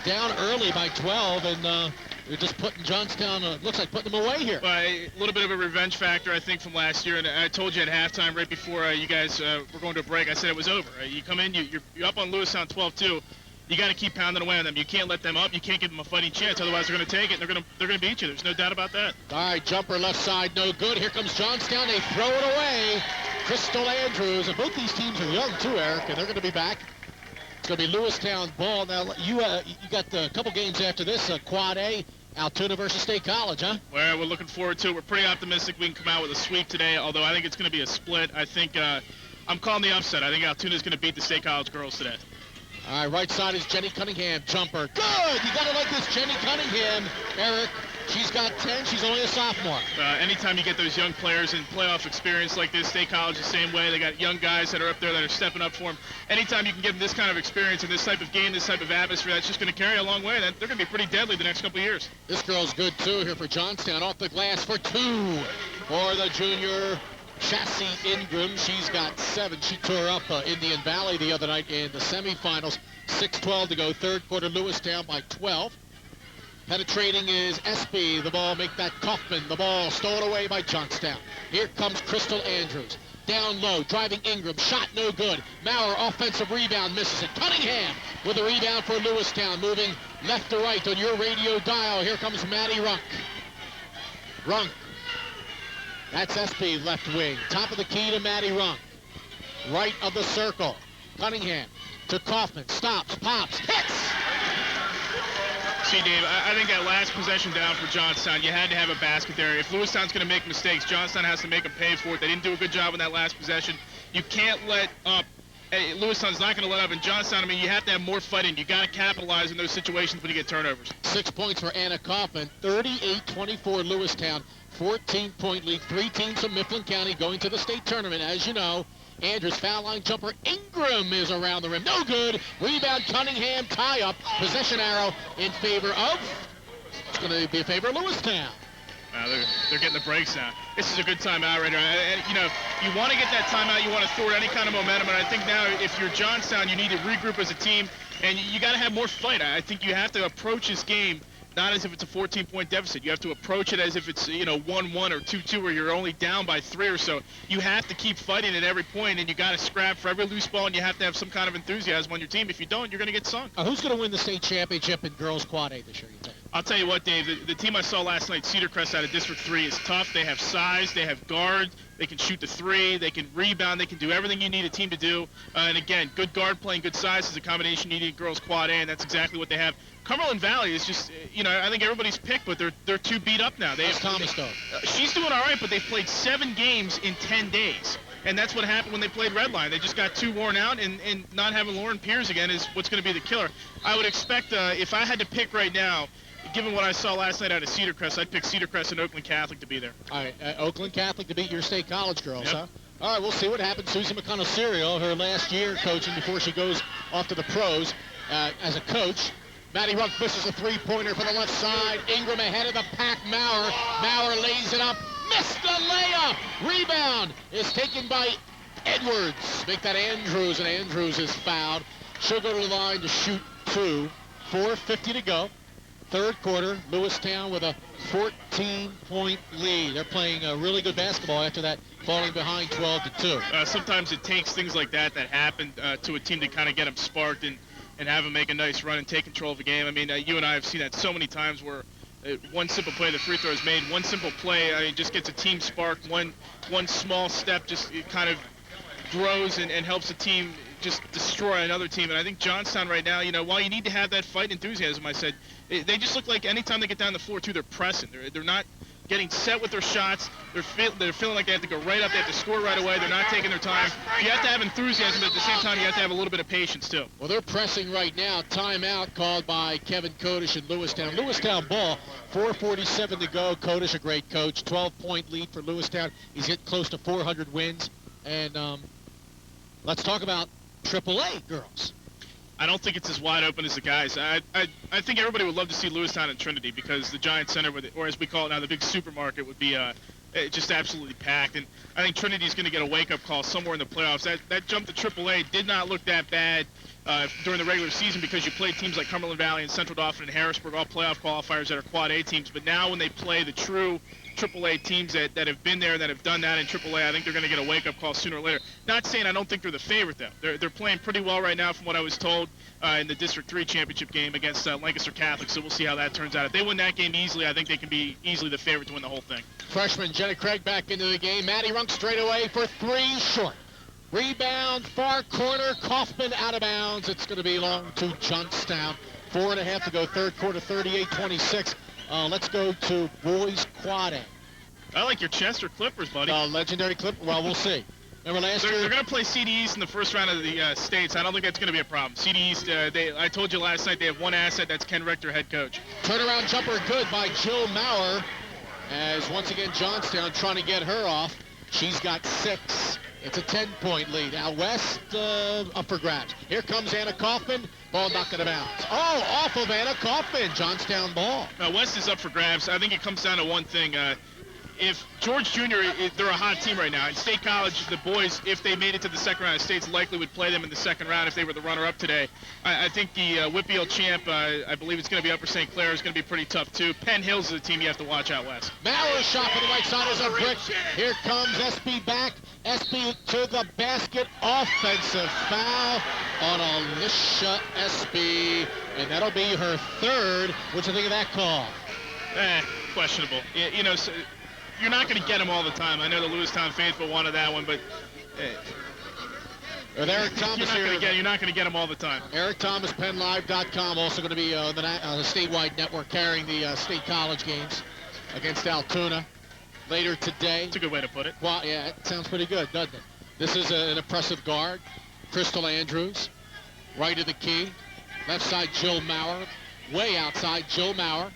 down early by 12, and you're just putting Johnstown, looks like putting them away here. A little bit of a revenge factor, I think, from last year. And I told you at halftime, right before you guys were going to a break, I said it was over. You come in, you're up on Lewistown 12-2. You got to keep pounding away on them. You can't let them up. You can't give them a fighting chance. Otherwise, they're going to take it. And they're going to beat you. There's no doubt about that. All right, jumper left side, no good. Here comes Johnstown. They throw it away. Crystal Andrews, and both these teams are young too, Eric, and they're going to be back. It's going to be Lewistown ball. Now you got a couple games after this, Quad A, Altoona versus State College, huh? Well, we're looking forward to it. We're pretty optimistic we can come out with a sweep today. Although I think it's going to be a split. I think I'm calling the upset. I think Altoona's going to beat the State College girls today. All right, right side is Jenny Cunningham, jumper. Good! You got to like this Jenny Cunningham, Eric. She's got 10. She's only a sophomore. Anytime you get those young players in playoff experience like this, State College the same way. They got young guys that are up there that are stepping up for them. Anytime you can give them this kind of experience and this type of game, this type of atmosphere, that's just going to carry a long way. They're going to be pretty deadly the next couple of years. This girl's good, too, here for Johnstown. Off the glass for 2 for the junior Chassis Ingram, she's got 7. She tore up Indian Valley the other night in the semifinals. 6:12 to go, third quarter. Lewistown by 12. Penetrating is SB. The ball make that Kaufman. The ball stolen away by Johnstown. Here comes Crystal Andrews. Down low, driving Ingram. Shot no good. Maurer, offensive rebound, misses it. Cunningham with a rebound for Lewistown. Moving left to right on your radio dial. Here comes Maddie Runk. Runk. That's SB left wing. Top of the key to Maddie Runk. Right of the circle. Cunningham to Kaufman. Stops, pops, hits! See, Dave, I think that last possession down for Johnstown, you had to have a basket there. If Lewistown's going to make mistakes, Johnstown has to make them pay for it. They didn't do a good job on that last possession. You can't let up. Lewistown's not going to let up. And Johnstown, I mean, you have to have more fighting. You got to capitalize in those situations when you get turnovers. 6 points for Anna Kaufman. 38-24 Lewistown. 14-point lead. 3 teams from Mifflin County going to the state tournament, as you know. Andrews foul line jumper. Ingram is around the rim. No good. Rebound Cunningham. Tie up. Possession arrow in favor of. It's going to be in favor of Lewistown. They're getting the breaks now. This is a good timeout right here. You know, you want to get that timeout. You want to thwart any kind of momentum. And I think now, if you're Johnstown, you need to regroup as a team, and you got to have more fight. I think you have to approach this game not as if it's a 14-point deficit. You have to approach it as if it's, 1-1 or 2-2 where you're only down by 3 or so. You have to keep fighting at every point, and you got to scrap for every loose ball, and you have to have some kind of enthusiasm on your team. If you don't, you're going to get sunk. Who's going to win the state championship in girls quad A this year, you think? I'll tell you what, Dave, the team I saw last night, Cedar Crest out of District 3, is tough. They have size, they have guard, they can shoot the 3, they can rebound, they can do everything you need a team to do. And again, good guard playing, good size is a combination you need in girls quad A, and that's exactly what they have. Cumberland Valley is just, I think everybody's picked, but they're too beat up now. How's Thomas though? She's doing all right, but they've played 7 games in 10 days. And that's what happened when they played Redline. They just got too worn out, and not having Lauren Piers again is what's going to be the killer. I would expect, if I had to pick right now, given what I saw last night out of Cedar Crest, I'd pick Cedar Crest and Oakland Catholic to be there. All right, Oakland Catholic to beat your state college girls, yep. Huh? All right, we'll see what happens. Susie McConnell-Serio, her last year coaching before she goes off to the pros as a coach. Maddie Runk misses a 3-pointer from the left side. Ingram ahead of the pack. Maurer lays it up. Missed the layup. Rebound is taken by Edwards. Make that Andrews, and Andrews is fouled. She'll go to the line to shoot 2. 4:50 to go. Third quarter, Lewistown with a 14-point lead. They're playing really good basketball after that, falling behind 12-2. Sometimes it takes things like that happen to a team to kind of get them sparked and have them make a nice run and take control of the game. I mean, you and I have seen that so many times where one simple play, the free throw is made, one simple play, just gets a team sparked, one small step just kind of grows and helps a team just destroy another team. And I think Johnstown right now, while you need to have that fight enthusiasm, I said, they just look like anytime they get down the floor, too, they're pressing. They're not getting set with their shots. They're feeling like they have to go right up. They have to score right away. They're not taking their time. You have to have enthusiasm, but at the same time, you have to have a little bit of patience, too. Well, they're pressing right now. Timeout called by Kevin Kodish in Lewistown. Lewistown ball, 4:47 to go. Kodish, a great coach. 12-point lead for Lewistown. He's hit close to 400 wins. And let's talk about AAA girls. I don't think it's as wide open as the guys. I think everybody would love to see Lewistown and Trinity because the Giant Center, or as we call it now, the big supermarket, would be just absolutely packed. And I think Trinity's going to get a wake-up call somewhere in the playoffs. That jump to AAA did not look that bad during the regular season because you played teams like Cumberland Valley and Central Dauphin and Harrisburg, all playoff qualifiers that are Quad A teams. But now when they play the true AAA teams that have been there, that have done that in AAA, I think they're going to get a wake-up call sooner or later. Not saying I don't think they're the favorite, though. They're playing pretty well right now from what I was told in the District 3 championship game against Lancaster Catholic, so we'll see how that turns out. If they win that game easily, I think they can be easily the favorite to win the whole thing. Freshman Jenna Craig back into the game. Maddie Runk straight away for 3, short. Rebound, far corner, Kaufman out of bounds. It's going to belong to Johnstown. 4.5 to go, third quarter, 38-26. Let's go to boys quad A. I like your Chester Clippers, buddy. Legendary Clipper. Well, we'll see. Remember last year? They're going to play CD East in the first round of the states. I don't think that's going to be a problem. CD East, I told you last night, they have one asset. That's Ken Rector, head coach. Turnaround jumper good by Jill Maurer. As once again, Johnstown trying to get her off. She's got 6. It's a 10-point lead. Out west, up for grabs. Here comes Anna Kaufman. Ball knocked out of bounds. Oh, off of Anna Kaufman. Johnstown ball. West is up for grabs. I think it comes down to one thing. if George Jr., they're a hot team right now. In State College, the boys, if they made it to the second round of states, likely would play them in the second round if they were the runner-up today. I think the Whitfield champ, I believe it's going to be Upper St. Clair, is going to be pretty tough too. Penn Hills is a team you have to watch out west. Maurer shot for the right side is a brick. Here comes SB back. SB to the basket. Offensive foul on Alicia SB. And that'll be her third. What do you think of that call? Questionable. You know, so you're not going to get them all the time. I know the Lewistown faithful wanted that one, but with Eric Thomas you're not going to get them all the time. Eric Thomas, PennLive.com, also going to be on the statewide network carrying the state college games against Altoona later today. That's a good way to put it. Well, yeah, it sounds pretty good, doesn't it? This is an impressive guard, Crystal Andrews, right of the key. Left side, Jill Maurer. Way outside, Jill Maurer.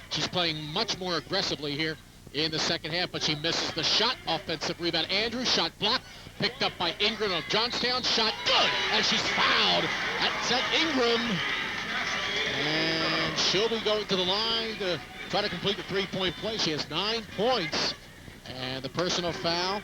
She's playing much more aggressively here in the second half, but she misses the shot. Offensive rebound. Andrews, shot blocked. Picked up by Ingram of Johnstown. Shot good, and she's fouled. That's at Ingram. And she'll be going to the line to try to complete the three-point play. She has 9 points. And the personal foul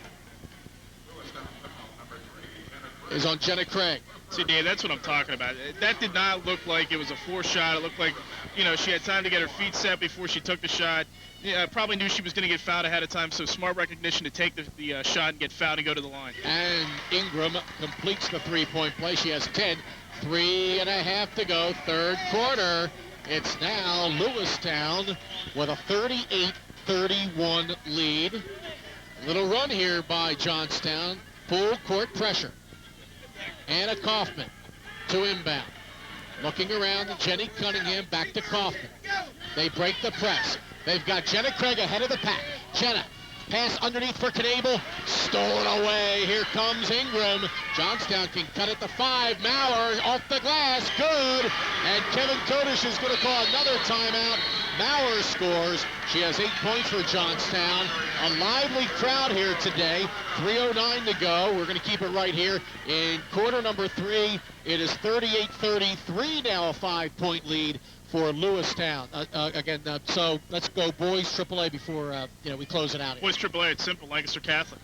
is on Jenna Craig. See, Dave, that's what I'm talking about. That did not look like it was a forced shot. It looked like, you know, she had time to get her feet set before she took the shot. Yeah, probably knew she was going to get fouled ahead of time, so smart recognition to take the shot and get fouled and go to the line. And Ingram completes the three-point play. She has 10. 3.5 to go, third quarter. It's now Lewistown with a 38-31 lead. Little run here by Johnstown. Full court pressure. Anna Kaufman to inbound. Looking around to Jenny Cunningham, back to Kaufman. They break the press. They've got Jenna Craig ahead of the pack. Jenna, pass underneath for Knable. Stolen away. Here comes Ingram. Johnstown can cut it to 5. Maurer off the glass. Good. And Kevin Kodish is going to call another timeout. Maurer scores. She has 8 points for Johnstown. A lively crowd here today. 3:09 to go. We're going to keep it right here in quarter number 3. It is 38-33 now, a 5-point lead for Lewistown. So let's go boys AAA before we close it out here. Boys AAA, it's simple. Lancaster Catholic.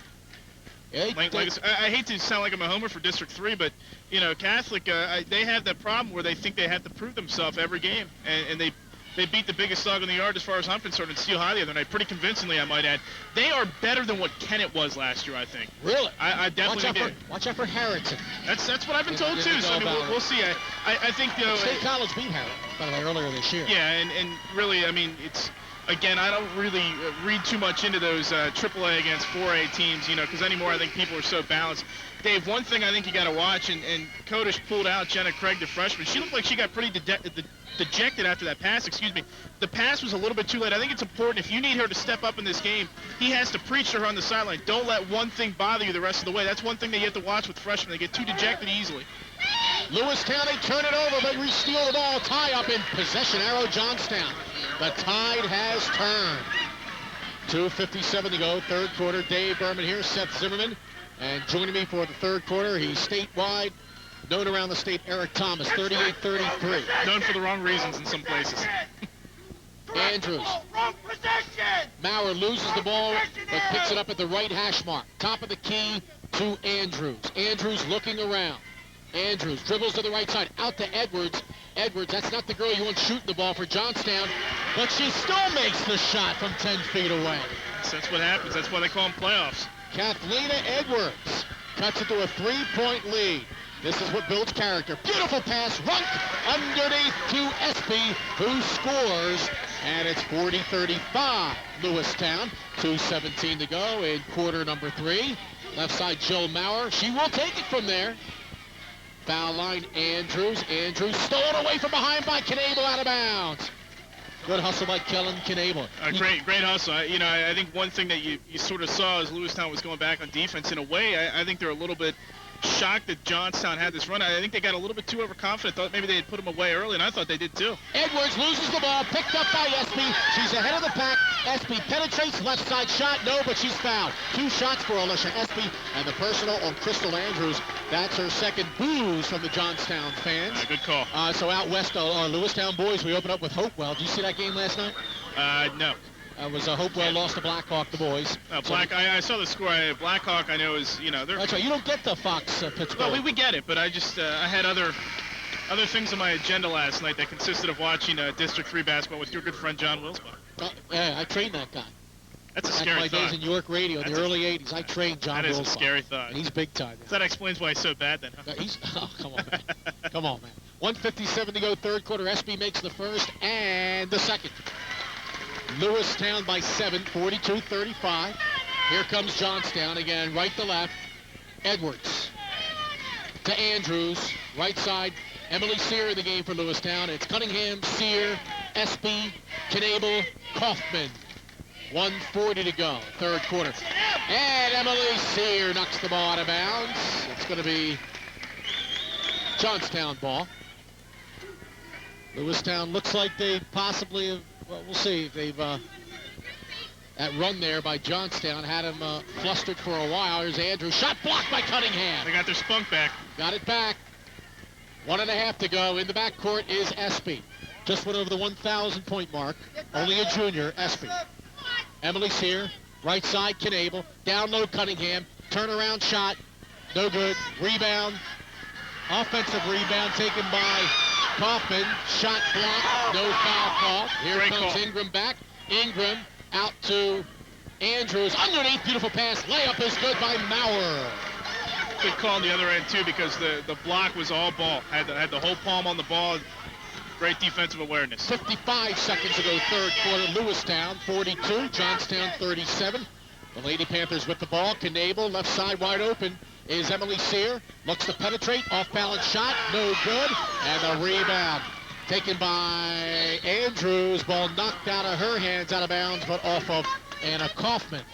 Yeah, I hate to sound like I'm a homer for District 3, but, you know, Catholic, they have that problem where they think they have to prove themselves every game, and they beat the biggest dog in the yard as far as I'm concerned in Steel High the other night, pretty convincingly, I might add. They are better than what Kennett was last year, I think. Really? I definitely watch out for Harrington. That's what I've been told, too, so I mean, we'll see. I think, you know... State College beat Harrington, by the way, earlier this year. Yeah, and really, I mean, it's... Again, I don't really read too much into those AAA against 4A teams, you know, because anymore I think people are so balanced. Dave, one thing I think you got to watch, and Kodish pulled out Jenna Craig, the freshman. She looked like she got pretty dejected after that pass, The pass was a little bit too late. I think it's important, if you need her to step up in this game, he has to preach to her on the sideline. Don't let one thing bother you the rest of the way. That's one thing that you have to watch with freshmen. They get too dejected easily. Lewistown, they turn it over, but we steal the ball. Tie up in possession, arrow Johnstown. The tide has turned. 2:57 to go, third quarter. Dave Berman here, Seth Zimmerman. And joining me for the third quarter, he's statewide, known around the state, Eric Thomas, 38-33. Known for the wrong reasons in some places. Andrews. Maurer loses the ball, but picks it up at the right hash mark. Top of the key to Andrews. Andrews looking around. Andrews dribbles to the right side, out to Edwards. Edwards, that's not the girl you want shooting the ball for Johnstown, but she still makes the shot from 10 feet away. That's what happens. That's why they call them playoffs. Kathleen Edwards cuts it to a 3-point lead. This is what builds character. Beautiful pass, Runk underneath to Espy, who scores, and it's 40-35. Lewistown, 2:17 to go in quarter number 3. Left side, Jill Maurer. She will take it from there. Foul line, Andrews. Andrews stolen away from behind by Knable, out of bounds. Good hustle by Kellen Knable. Great hustle. I think one thing that you sort of saw as Lewistown was going back on defense, in a way, I think they're a little bit shocked that Johnstown had this run. I think they got a little bit too overconfident. Thought maybe they had put him away early, and I thought they did too. Edwards loses the ball, picked up by Espy. She's ahead of the pack. Espy penetrates, left side shot. No, but she's fouled. 2 shots for Alicia Espy, and the personal on Crystal Andrews. That's her second booze from the Johnstown fans. Good call. So out west, Lewistown boys, we open up with Hopewell. Did you see that game last night? No. was Hopewell lost to Blackhawk, the boys. I saw the score. Blackhawk, I know is, you know, they're. That's right. You don't get the Fox Pittsburgh. Well, we get it, but I just I had other things on my agenda last night that consisted of watching District 3 basketball with your good friend John Wilsbach. Yeah, I trained that guy. That's a Back scary my thought. days in York Radio in the early 80s, I trained John That is Wilsbach. a scary thought. And he's big time. So that explains why he's so bad then, huh? Oh, come on, man. Come on, man. 1:57 to go, third quarter. SB makes the first and the second. Lewistown by 7, 42-35. Here comes Johnstown again, right to left. Edwards to Andrews, right side. Emily Sear in the game for Lewistown. It's Cunningham, Sear, SB, Knable, Kaufman. 1:40 to go, third quarter. And Emily Sear knocks the ball out of bounds. It's going to be Johnstown ball. Lewistown looks like they possibly have, well, we'll see if they've, that run there by Johnstown had him flustered for a while. Here's Andrew, shot blocked by Cunningham. They got their spunk back. Got it back. 1.5 to go. In the backcourt is Espy. Just went over the 1,000 point mark. Only a junior, Espy. Emily Sear, right side, Knable. Down low, Cunningham. Turnaround shot. No good. Rebound. Offensive rebound taken by Kaufman. Shot blocked. No foul call. Here Great comes call. Ingram back. Ingram out to Andrews. Underneath, beautiful pass. Layup is good by Maurer. Good call on the other end too, because the block was all ball. Had the whole palm on the ball. Great defensive awareness. 55 seconds to go, third quarter. Lewistown 42, Johnstown 37. The Lady Panthers with the ball. Knable, left side wide open is Emily Sear. Looks to penetrate, off balance shot, no good. And the rebound taken by Andrews. Ball knocked out of her hands, out of bounds, but off of Anna Kaufman.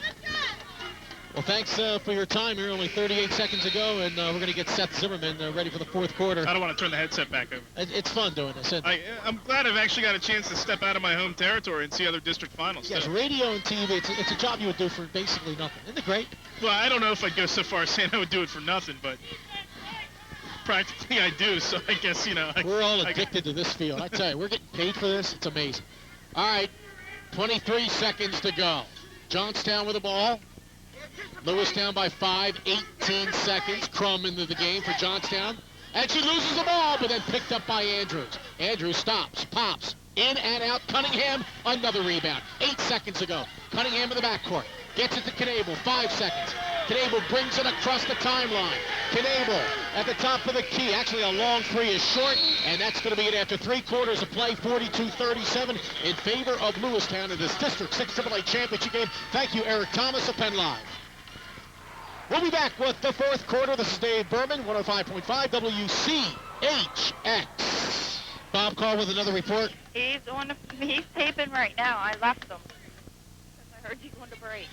Well, thanks for your time here. Only 38 seconds to go, and we're going to get Seth Zimmerman ready for the fourth quarter. I don't want to turn the headset back over. It's fun doing this. I'm glad I've actually got a chance to step out of my home territory and see other district finals. Yes, radio and TV, it's a job you would do for basically nothing. Isn't it great? Well, I don't know if I'd go so far as saying I would do it for nothing, but practically I do, so I guess, you know. We're all addicted to this field. I tell you, we're getting paid for this. It's amazing. All right, 23 seconds to go. Johnstown with the ball. Lewistown by 5, 18 seconds. Crum into the game for Johnstown. And she loses the ball, but then picked up by Andrews. Andrews stops, pops, in and out. Cunningham, another rebound. 8 seconds to go. Cunningham in the backcourt. Gets it to Knable, 5 seconds. Knable brings it across the timeline. Knable at the top of the key. Actually, a long three is short, and that's going to be it after 3 quarters of play, 42-37 in favor of Lewistown in this District 6 AAA Championship game. Thank you, Eric Thomas of Penn Live. We'll be back with the fourth quarter. This is Dave Berman, 105.5 WCHX. Bob Carr with another report. He's taping right now. I left him because I heard you going to break.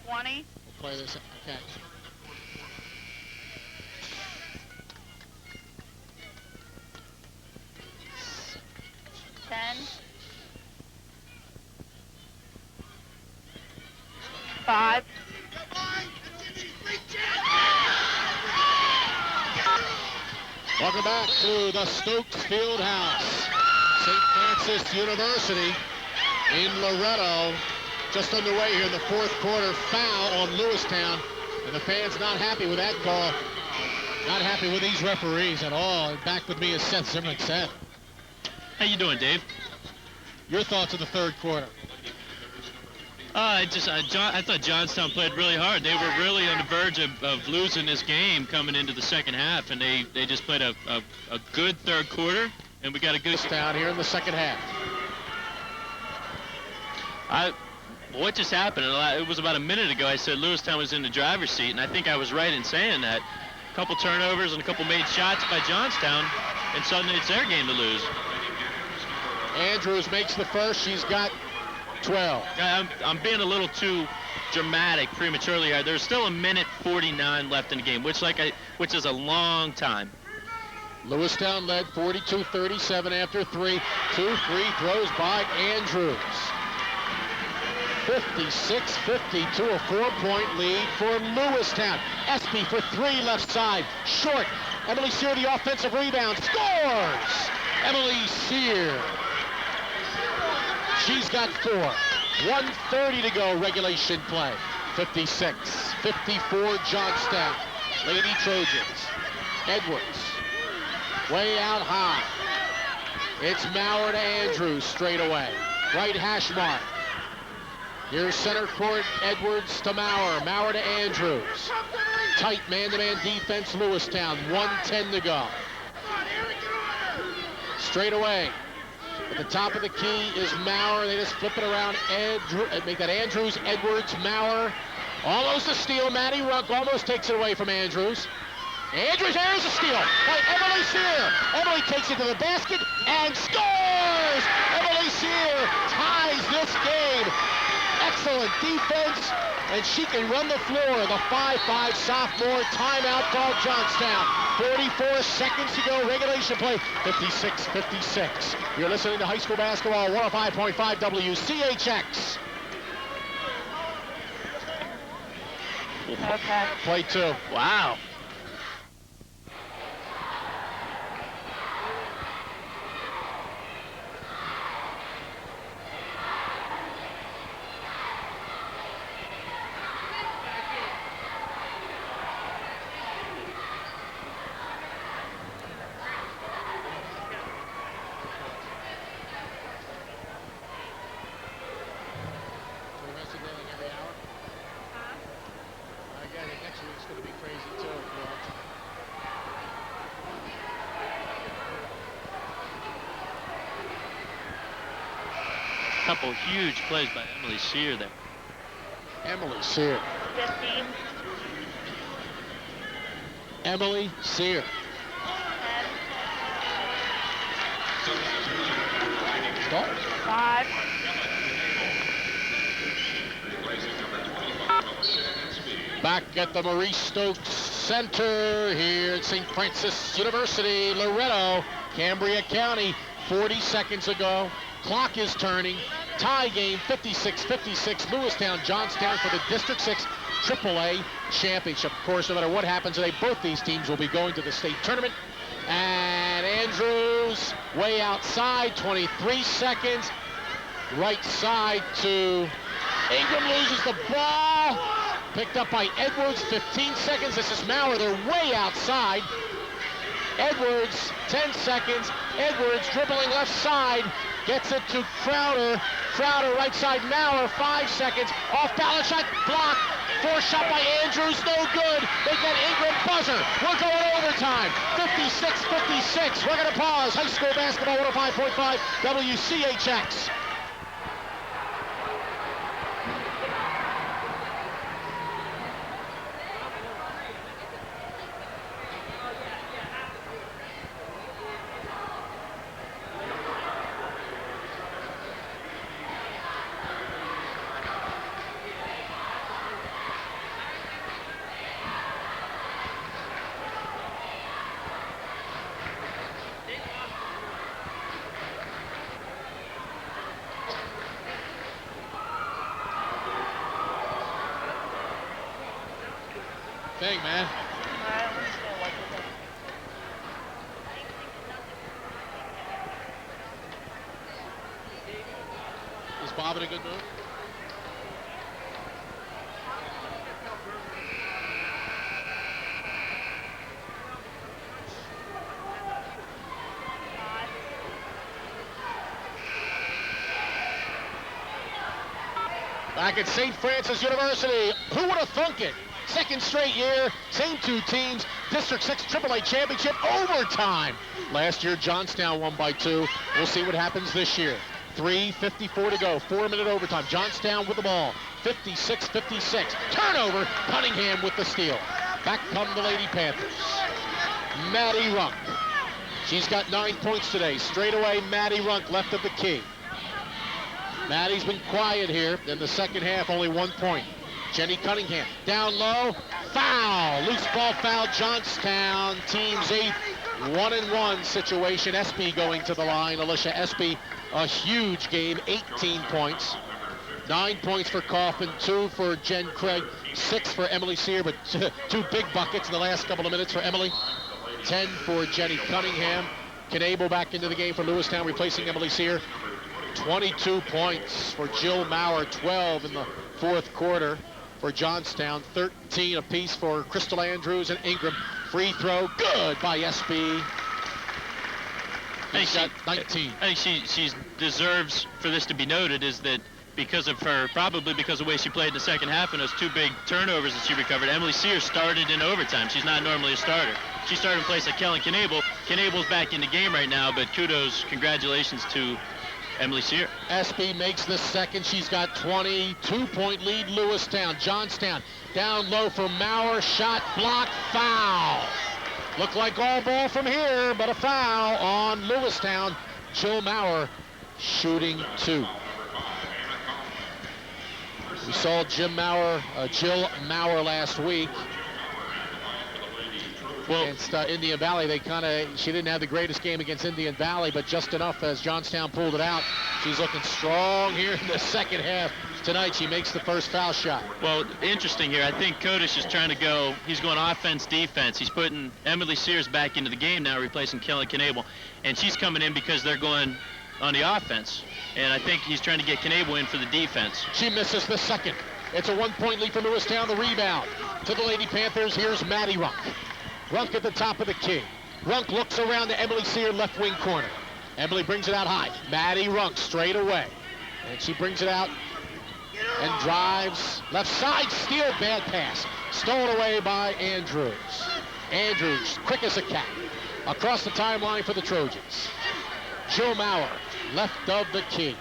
20. We'll play this. Okay. Ten. 5. Welcome back to the Stokes Fieldhouse. St. Francis University in Loretto. Just underway here in the fourth quarter. Foul on Lewistown. And the fans not happy with that call. Not happy with these referees at all. And back with me is Seth Zimmerman. Seth. How you doing, Dave? Your thoughts of the third quarter? I thought Johnstown played really hard. They were really on the verge of losing this game coming into the second half, and they just played a good third quarter, and we got a good... Down here in the second half. What just happened? It was about a minute ago. I said Lewistown was in the driver's seat, and I think I was right in saying that. A couple turnovers and a couple made shots by Johnstown, and suddenly it's their game to lose. Andrews makes the first. She's got 12. I'm being a little too dramatic prematurely here. There's still 1:49 left in the game, which is a long time. Lewistown led 42-37 after 3. 2 free throws by Andrews. 56-52, a 4-point lead for Lewistown. Espy for 3 left side, short. Emily Sear, the offensive rebound, scores! Emily Sear. She's got 4. 1:30 to go, regulation play. 56-54 Johnstown. Lady Trojans. Edwards. Way out high. It's Maurer to Andrews straight away. Right hash mark. Here's center court, Edwards to Maurer. Maurer to Andrews. Tight man-to-man defense, Lewistown. 1:10 to go. Straight away. At the top of the key is Maurer. They just flip it around. Make that Andrews, Edwards, Maurer. Almost a steal. Maddie Runk almost takes it away from Andrews. Andrews, there's a steal by Emily Sear. Emily takes it to the basket and scores! Emily Sear ties this game. Excellent defense, and she can run the floor. The 5'5" sophomore. Timeout called Johnstown. 44 seconds to go. Regulation play. 56-56. You're listening to high school basketball. 105.5 WCHX. Okay. Play 2. Wow. Couple huge plays by Emily Sear there. Emily Sear. 15. Emily Sear. 10. 5. Back at the Maurice Stokes Center here at St. Francis University, Loretto, Cambria County. 40 seconds ago. Clock is turning. Tie game, 56-56. Lewistown, Johnstown for the District 6 AAA Championship. Of course, no matter what happens today, both these teams will be going to the state tournament. And Andrews way outside, 23 seconds. Right side to Ingram, loses the ball. Picked up by Edwards, 15 seconds. This is Maurer, they're way outside. Edwards, 10 seconds. Edwards dribbling left side. Gets it to Crowder. Crowder right side, Maurer, 5 seconds. Off balance shot, blocked. Forced shot by Andrews, no good. They get Ingram, buzzer. We're going overtime. 56-56. We're going to pause. High school basketball, 105.5 WCHX. Thing, man. Is Bob in a good mood? Back at St. Francis University, who would have thunk it? Second straight year, same two teams, District 6 AAA Championship, overtime. Last year, Johnstown won by 2. We'll see what happens this year. 3:54 to go, 4-minute overtime. Johnstown with the ball, 56-56. Turnover, Cunningham with the steal. Back come the Lady Panthers. Maddie Runk. She's got 9 points today. Straight away, Maddie Runk left of the key. Maddie's been quiet here in the second half, only 1 point. Jenny Cunningham, down low, foul, loose ball foul, Johnstown, team's 8, 1-and-1 situation. Espy going to the line, Alicia Espy, a huge game, 18 points. 9 points for Coffin, 2 for Jen Craig, 6 for Emily Sear, but 2 big buckets in the last couple of minutes for Emily. 10 for Jenny Cunningham. Knable back into the game for Lewistown, replacing Emily Sear. 22 points for Jill Maurer, 12 in the fourth quarter for Johnstown, 13 apiece for Crystal Andrews and Ingram. Free throw, good by SB. She's got 19. I think she deserves for this to be noted is that because of her, probably because of the way she played in the second half and those 2 big turnovers that she recovered, Emily Sears started in overtime. She's not normally a starter. She started in place of Kellen Knabel. Knabel's back in the game right now, but kudos, congratulations to Emily Sear. SB makes the second. She's got 20. 2-point lead, Lewistown. Johnstown down low for Maurer. Shot blocked, foul. Looked like all ball from here, but a foul on Lewistown. Jill Maurer shooting 2. We saw Jill Maurer last week against Indian Valley. She didn't have the greatest game against Indian Valley, but just enough as Johnstown pulled it out. She's looking strong here in the second half. Tonight she makes the first foul shot. Well, interesting here. I think Kodesh is trying to go, he's going offense, defense. He's putting Emily Sears back into the game now, replacing Kellen Knabel. And she's coming in because they're going on the offense. And I think he's trying to get Knabel in for the defense. She misses the second. It's a 1-point lead for Lewistown. The rebound to the Lady Panthers. Here's Maddie Runk. Runk at the top of the key. Runk looks around to Emily Sear, left wing corner. Emily brings it out high. Maddie Runk straight away. And she brings it out and drives. Left side, steal, bad pass. Stolen away by Andrews. Andrews, quick as a cat. Across the timeline for the Trojans. Jill Maurer, left of the key.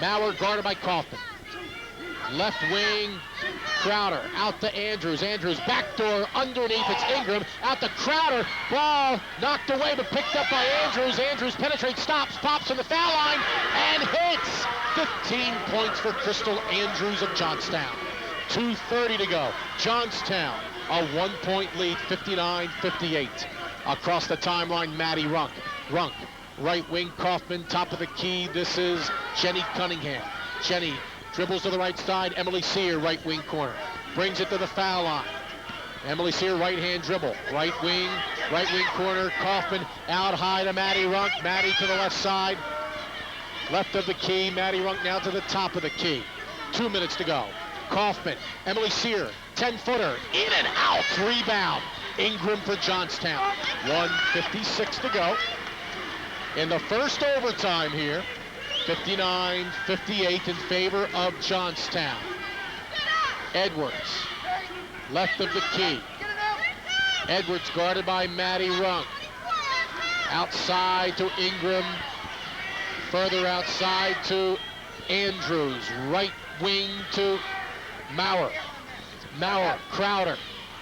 Maurer guarded by Kaufman. Left wing, Crowder, out to Andrews. Andrews, backdoor, underneath, it's Ingram. Out to Crowder, ball knocked away, but picked up by Andrews. Andrews penetrates, stops, pops on the foul line, and hits. 15 points for Crystal Andrews of Johnstown. 2:30 to go. Johnstown, a 1-point lead, 59-58. Across the timeline, Maddie Runk. Runk, right wing, Kaufman, top of the key. This is Jenny Cunningham. Jenny dribbles to the right side. Emily Sear, right wing corner. Brings it to the foul line. Emily Sear, right hand dribble. Right wing corner. Kaufman out high to Maddie Runk. Maddie to the left side. Left of the key. Maddie Runk now to the top of the key. 2 minutes to go. Kaufman, Emily Sear, 10-footer, in and out. Rebound. Ingram for Johnstown. 1:56 to go. In the first overtime here, 59-58 in favor of Johnstown. Edwards, left of the key. Edwards guarded by Maddie Runk. Outside to Ingram. Further outside to Andrews. Right wing to Maurer. Maurer, Crowder.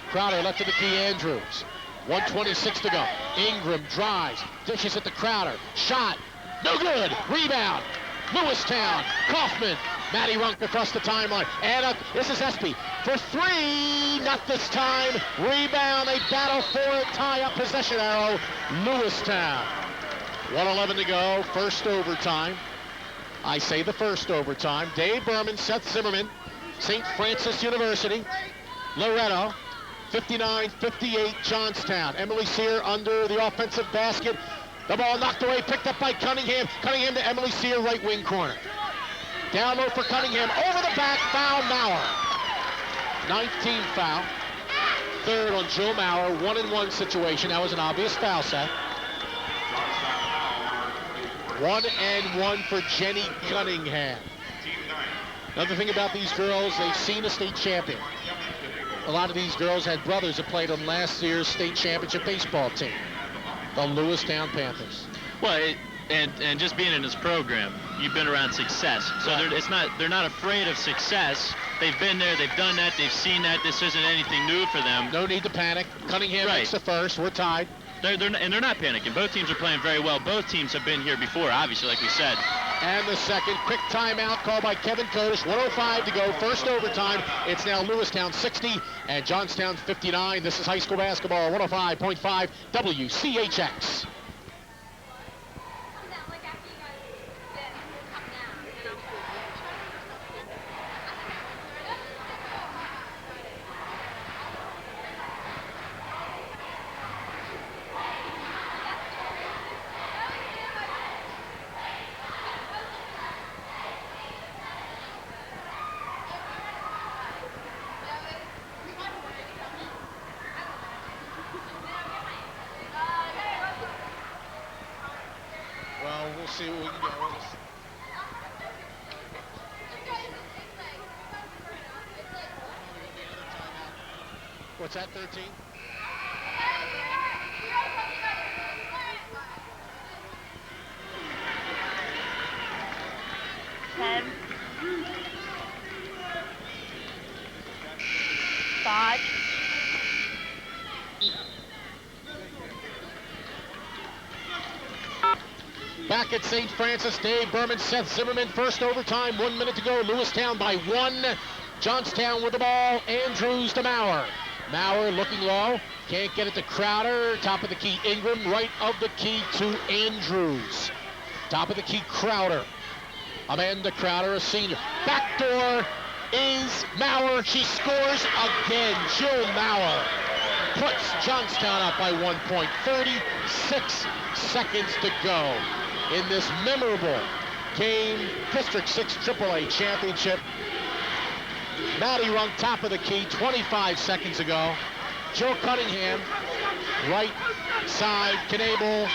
Crowder left of the key, Andrews. 1:26 to go. Ingram drives, dishes it to Crowder. Shot, no good. Rebound, Lewistown. Kaufman, Maddie Runk across the timeline. And up, this is Espy for 3, not this time. Rebound, they battle for it. Tie up possession arrow, Lewistown. 1:11 to go, first overtime. I say the first overtime. Dave Berman, Seth Zimmerman, St. Francis University, Loretto. 59-58 Johnstown. Emily Sear under the offensive basket. The ball knocked away, picked up by Cunningham. Cunningham to Emily Sear, right wing corner. Down low for Cunningham, over the back, foul Maurer. 19 foul. Third on Jill Maurer, 1-and-1 situation. That was an obvious foul, Seth. 1-and-1 for Jenny Cunningham. Another thing about these girls, they've seen a state champion. A lot of these girls had brothers that played on last year's state championship baseball team, the Lewistown Panthers. Well, and just being in this program, you've been around success. So they're not afraid of success. They've been there, they've done that, they've seen that. This isn't anything new for them. No need to panic. Cunningham makes the first. We're tied. They're not panicking. Both teams are playing very well. Both teams have been here before, obviously, like we said. And the second quick timeout called by Kevin Kodesh. 1:05 to go, first overtime. It's now Lewistown 60 and Johnstown 59. This is high school basketball, 105.5 WCHX. What's that, 13? Five. Back at St. Francis, Dave Berman, Seth Zimmerman, first overtime, 1 minute to go. Lewistown by 1. Johnstown with the ball. Andrews to Maurer. Maurer looking low. Can't get it to Crowder. Top of the key, Ingram. Right of the key to Andrews. Top of the key, Crowder. Amanda Crowder, a senior. Backdoor is Maurer. She scores again. Jill Maurer puts Johnstown up by 1 point. 36 seconds to go in this memorable game. District 6 AAA championship. Maddie Runk, top of the key, 25 seconds ago. Jill Cunningham, right side, Knable.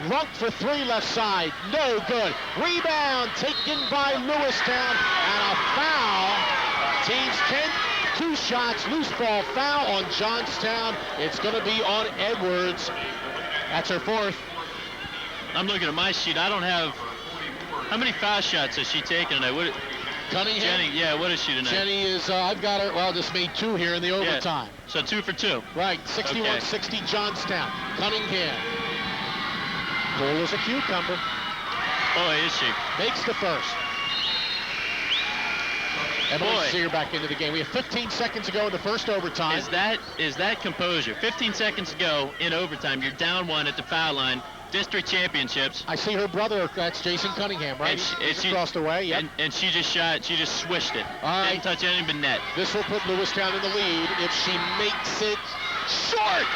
Runk for 3 left side, no good. Rebound taken by Lewistown, and a foul. Teams 10, 2 shots, loose ball foul on Johnstown. It's going to be on Edwards. That's her 4th. I'm looking at my sheet. I don't have. How many foul shots has she taken tonight? What? Cunningham? Jenny, yeah, what is she tonight? Jenny is, I've got her, well, just made 2 here in the overtime. Yeah. So 2 for 2. Right, 61-60 Johnstown. Cunningham. Cool as a cucumber. Boy, is she. Makes the first. Emily Sear back into the game. We have 15 seconds to go in the first overtime. Is that composure? 15 seconds to go in overtime. You're down 1 at the foul line. District championships. I see her brother. That's Jason Cunningham, right? And she crossed away. Yep. And she just shot. She just swished it. All right. Didn't touch anything but net. This will put Lewistown in the lead if she makes it short.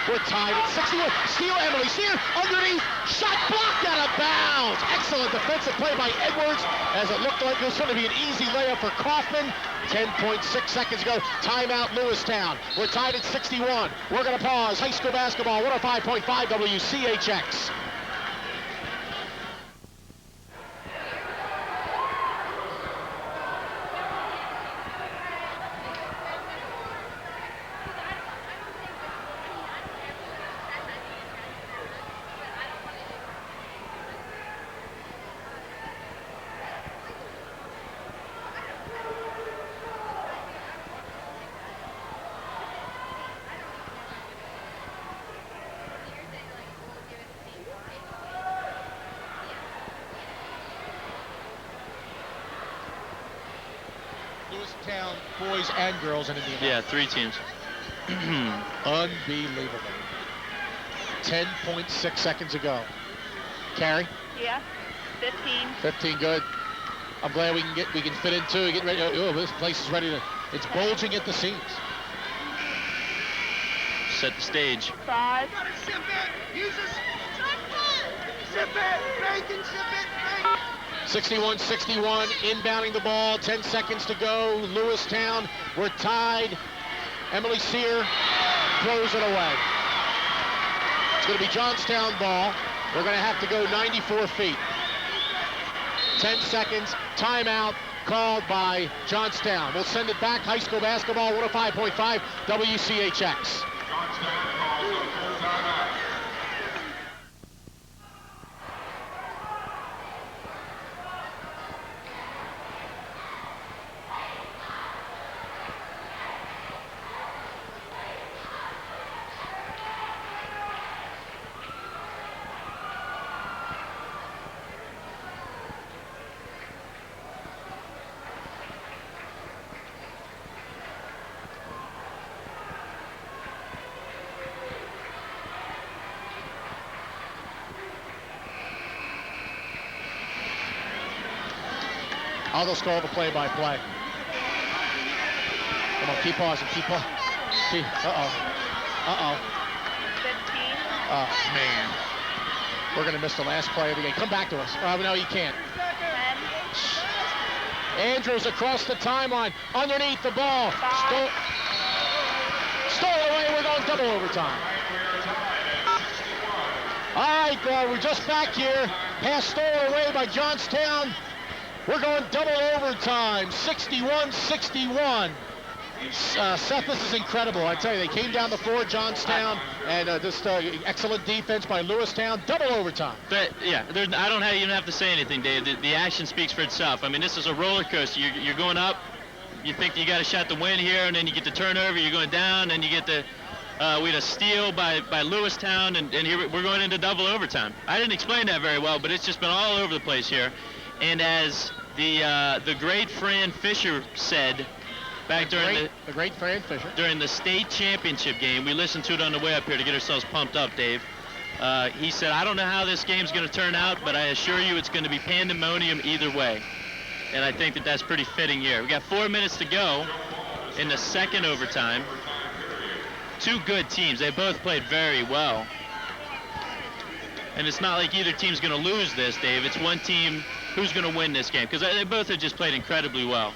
We're tied at 61. Steal, Emily Sear, underneath, shot blocked out of bounds. Excellent defensive play by Edwards, as it looked like it was going to be an easy layup for Kaufman. 10.6 seconds ago, timeout Lewistown. We're tied at 61. We're going to pause. High school basketball, 105.5 WCHX. Lewistown boys and girls in Indiana. Yeah, 3 teams. Unbelievable. 10.6 seconds ago. Carrie? Yeah. 15. 15, good. I'm glad we can fit in 2. Get ready. Oh, this place is ready to. It's bulging at the seams. Set the stage. 5. 61-61, inbounding the ball, 10 seconds to go. Lewistown, we're tied. Emily Sear throws it away. It's going to be Johnstown ball. We're going to have to go 94 feet. 10 seconds, timeout called by Johnstown. We'll send it back. High school basketball, 105.5 WCHX. I'll just call the play-by-play. Come on, keep pausing, keep pausing. Uh-oh. 15. Oh, man. We're going to miss the last play of the game. Come back to us. No, you can't. 10. Andrews across the timeline. Underneath the ball. 5. Stole away. We're going double overtime. All right, we're just back here. Pass stolen away by Johnstown. We're going double overtime, 61-61. Seth, this is incredible. I tell you, they came down the floor, Johnstown, and just excellent defense by Lewistown, double overtime. But yeah, I don't even have to say anything, Dave. The action speaks for itself. I mean, this is a roller coaster. You're going up, you think you got a shot to win here, and then you get the turnover. You're going down, and you get the we had a steal by Lewistown, and here we're going into double overtime. I didn't explain that very well, but it's just been all over the place here. And as the great Fran Fisher said back during the great Fran Fisher during the state championship game, we listened to it on the way up here to get ourselves pumped up, Dave. He said, I don't know how this game's going to turn out, but I assure you it's going to be pandemonium either way. And I think that that's pretty fitting here. We got 4 minutes to go in the second overtime. Two good teams. They both played very well. And it's not like either team's going to lose this, Dave. It's one team who's going to win this game, because they both have just played incredibly well.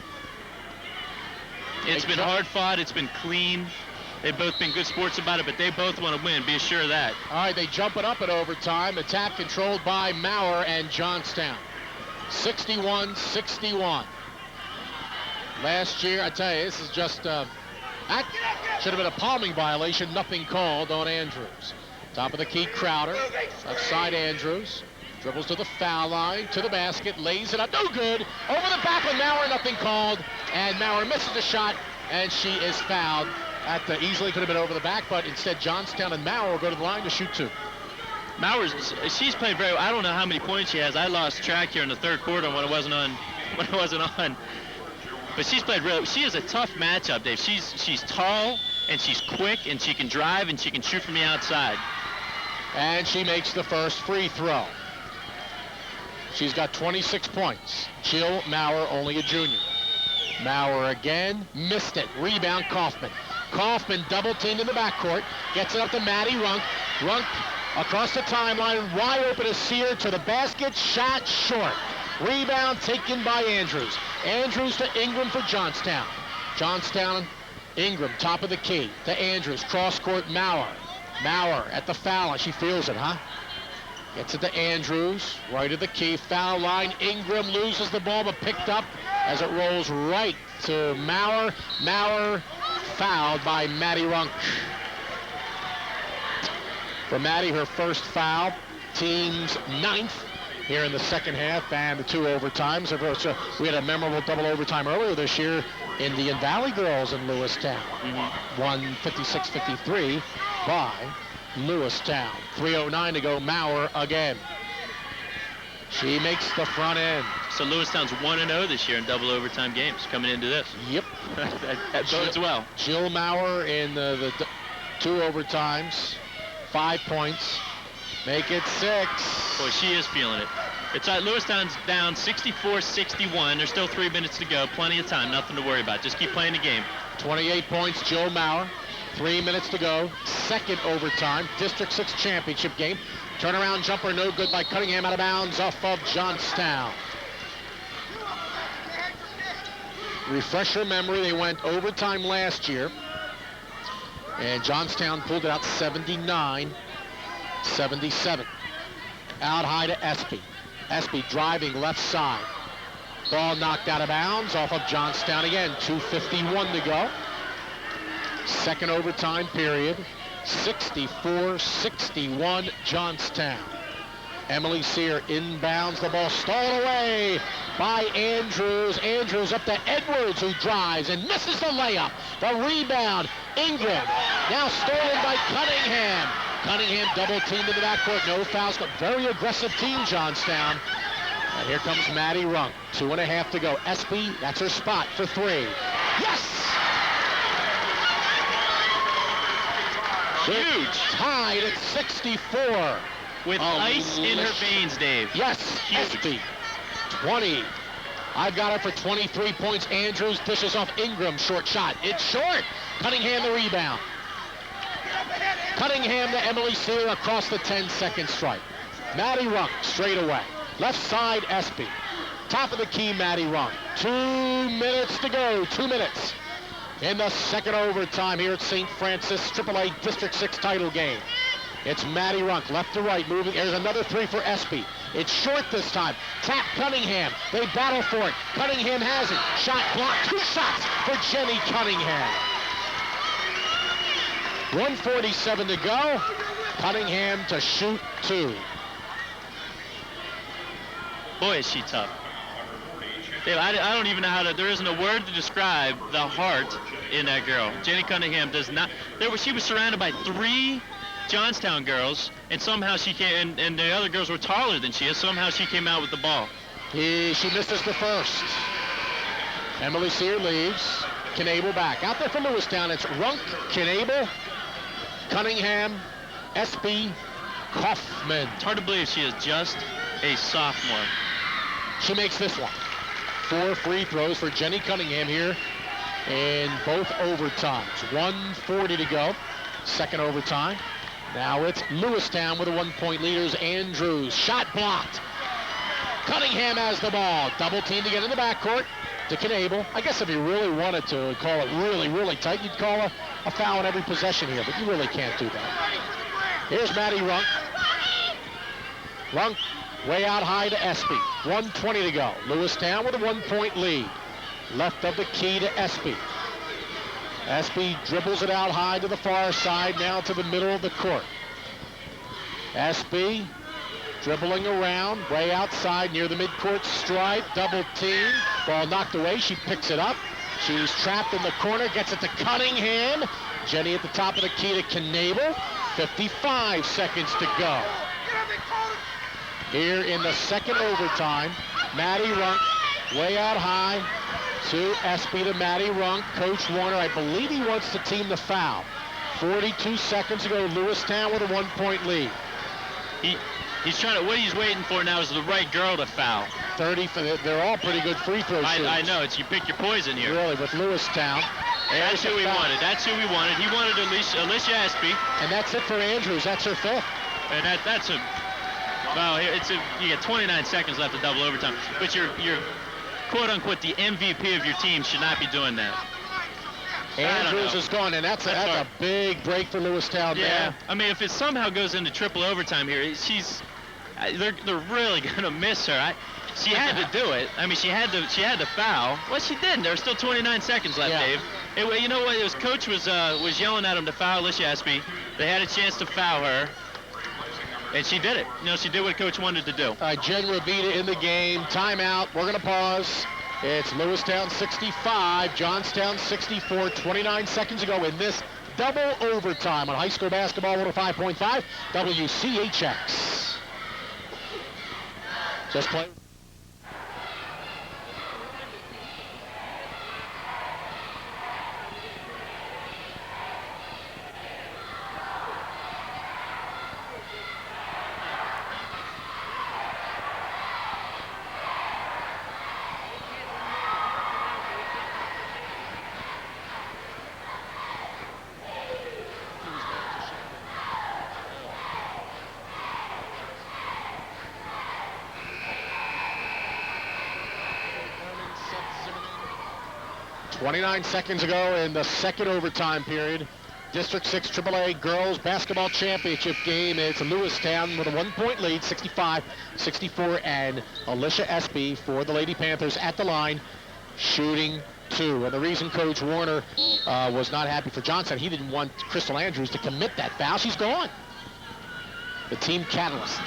It's been hard fought. It's been clean. They've both been good sports about it, but they both want to win. Be assured of that. All right, they jump it up at overtime. Attack controlled by Maurer and Johnstown. 61-61. Last year, I tell you, this is just, that should have been a palming violation. Nothing called on Andrews. Top of the key, Crowder. Left side, Andrews. Dribbles to the foul line, to the basket, lays it up. No good. Over the back with Maurer, nothing called. And Maurer misses the shot, and she is fouled. That easily could have been over the back, but instead Johnstown and Maurer will go to the line to shoot two. She's played very well. I don't know how many points she has. I lost track here in the third quarter when it wasn't on. But she's played really. She is a tough matchup, Dave. She's tall and she's quick and she can drive and she can shoot from the outside. And she makes the first free throw. She's got 26 points. Jill Maurer, only a junior. Maurer again, missed it. Rebound, Kaufman. Kaufman double teamed in the backcourt, gets it up to Maddie Runk. Runk across the timeline, wide open to Sear to the basket, shot short. Rebound taken by Andrews. Andrews to Ingram for Johnstown. Johnstown, Ingram, top of the key to Andrews, cross court, Maurer. Maurer at the foul line, she feels it, huh? Gets it to Andrews, right of the key, foul line. Ingram loses the ball, but picked up as it rolls right to Maurer. Maurer fouled by Maddie Runk. For Maddie, her first foul, team's 9th here in the second half, and the two overtimes. We had a memorable double overtime earlier this year, Indian Valley girls in Lewistown. Won 56-53 by Lewistown. 3:09 to go, Maurer again. She makes the front end. So Lewistown's 1-0 this year in double overtime games coming into this. Yep. that bodes well. Jill Maurer in the two overtimes, 5 points. Make it 6. Boy, she is feeling it. It's Lewistown's down 64-61. There's still 3 minutes to go. Plenty of time. Nothing to worry about. Just keep playing the game. 28 points, Jill Maurer. 3 minutes to go. Second overtime. District 6 championship game. Turnaround jumper, no good by Cunningham, out of bounds off of Johnstown. Refresh your memory, they went overtime last year. And Johnstown pulled it out 79-77. Out high to Espy. Espy driving left side. Ball knocked out of bounds off of Johnstown again. 2:51 to go. Second overtime period. 64-61 Johnstown. Emily Sear inbounds the ball, stolen away by Andrews. Andrews up to Edwards, who drives and misses the layup. The rebound, Ingram. Now stolen by Cunningham. Cunningham double teamed in the backcourt. No fouls, but very aggressive team, Johnstown. And here comes Maddie Runk. 2.5 to go. Espy, that's her spot for 3. Yes! Huge. Tied at 64. With ice in her veins, Dave. Yes, Espy. 20. I've got her for 23 points. Andrews dishes off Ingram. Short shot. It's short. Cunningham the rebound. Cunningham to Emily Sear across the 10-second strike. Maddie Runk straight away. Left side, Espy. Top of the key, Maddie Runk. 2 minutes to go. 2 minutes. In the second overtime here at St. Francis, AAA District 6 title game. It's Maddie Runk, left to right, moving. There's another 3 for Espy. It's short this time. Tap Cunningham. They battle for it. Cunningham has it. Shot blocked. 2 shots for Jenny Cunningham. 1:47 to go. Cunningham to shoot 2. Boy, is she tough. Dave, I don't even know how to, there isn't a word to describe the heart in that girl. Jenny Cunningham does not, she was surrounded by 3 Johnstown girls, and somehow she came, and the other girls were taller than she is, somehow she came out with the ball. She misses the first. Emily Sear leaves. Knable back. Out there for Lewistown, it's Runk, Knable, Cunningham, Espy, Kaufman. It's hard to believe she is just a sophomore. She makes this one. 4 free throws for Jenny Cunningham here in both overtimes. 1:40 to go. Second overtime. Now it's Lewistown with a 1-point lead. Here's Andrews. Shot blocked. Cunningham has the ball. Double team to get in the backcourt to Knable. I guess if you really wanted to call it really, really tight, you'd call a foul in every possession here, but you really can't do that. Here's Maddie Runk. Runk way out high to Espy. 1:20 to go. Lewistown with a 1-point lead. Left of the key to Espy. Espy dribbles it out high to the far side, now to the middle of the court. Espy dribbling around, way outside near the midcourt stripe, double team. Ball knocked away, she picks it up. She's trapped in the corner, gets it to Cunningham. Jenny at the top of the key to Knable. 55 seconds to go. Here in the second overtime, Maddie Runk way out high to Espy to Maddie Runk. Coach Warner, I believe he wants the team to foul. 42 seconds to go. Lewistown with a 1-point lead. He's trying to, what he's waiting for now is the right girl to foul. 30 for they're all pretty good free throw shooters. I know, it's you pick your poison here. Really, with Lewistown. That's who he wanted. That's who we wanted. He wanted Alicia Espy. And that's it for Andrews. That's her 5th. And that's a, well, you get 29 seconds left of double overtime. But you're quote unquote the MVP of your team should not be doing that. Andrews is gone, and that's a big break for Lewistown. Yeah, there. I mean, if it somehow goes into triple overtime here, they're really gonna miss her. She had to do it. I mean, she had to foul. Well, she didn't. There was still 29 seconds left, yeah. Dave. You know what? His coach was yelling at him to foul Alicia Espy. They had a chance to foul her, and she did it. You know, she did what coach wanted to do. Jen Ravita in the game. Timeout. We're gonna pause. It's Lewistown 65, Johnstown 64, 29 seconds ago in this double overtime on high school basketball 105.5 WCHX. Just play. .29 seconds ago in the second overtime period. District 6 AAA Girls Basketball Championship game. It's Lewistown with a 1-point lead, 65-64, and Alicia Espy for the Lady Panthers at the line, shooting 2. And the reason Coach Warner was not happy for Johnstown, he didn't want Crystal Andrews to commit that foul. She's gone. The team catalyst.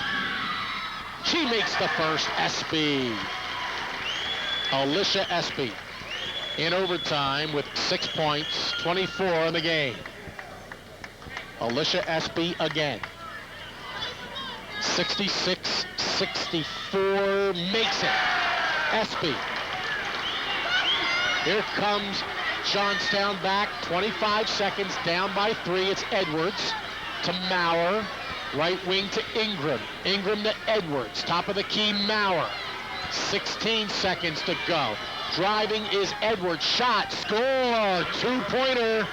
She makes the first. Espy. Alicia Espy in overtime with 6 points, 24 in the game. Alicia Espy again. 66-64, makes it. Espy. Here comes Johnstown back, 25 seconds, down by 3. It's Edwards to Maurer, right wing to Ingram. Ingram to Edwards, top of the key, Maurer. 16 seconds to go. Driving is Edwards. Shot, score, 2-pointer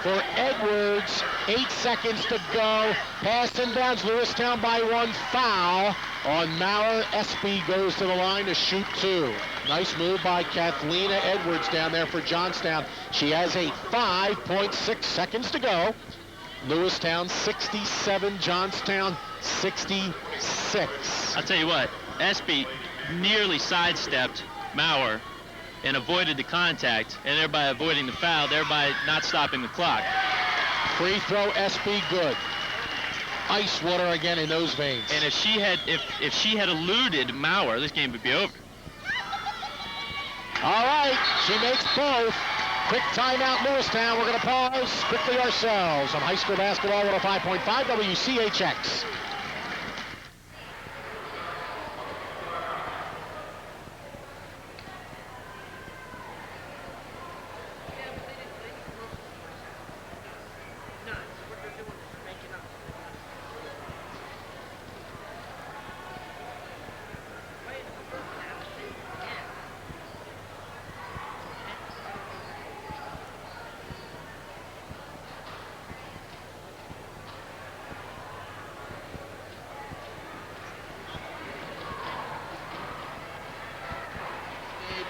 for Edwards. 8 seconds to go. Pass inbounds, Lewistown by 1. Foul on Maurer. Espy goes to the line to shoot 2. Nice move by Kathleen Edwards down there for Johnstown. She has a 5.6 seconds to go Lewistown 67, Johnstown 66. I'll tell you what, Espy nearly sidestepped Maurer and avoided the contact, and thereby avoiding the foul, thereby not stopping the clock. Free throw, SB good. Ice water again in those veins. And if she had eluded Maurer, this game would be over. All right, she makes both. Quick timeout, Lewistown. We're going to pause quickly ourselves on high school basketball 105.5 WCHX.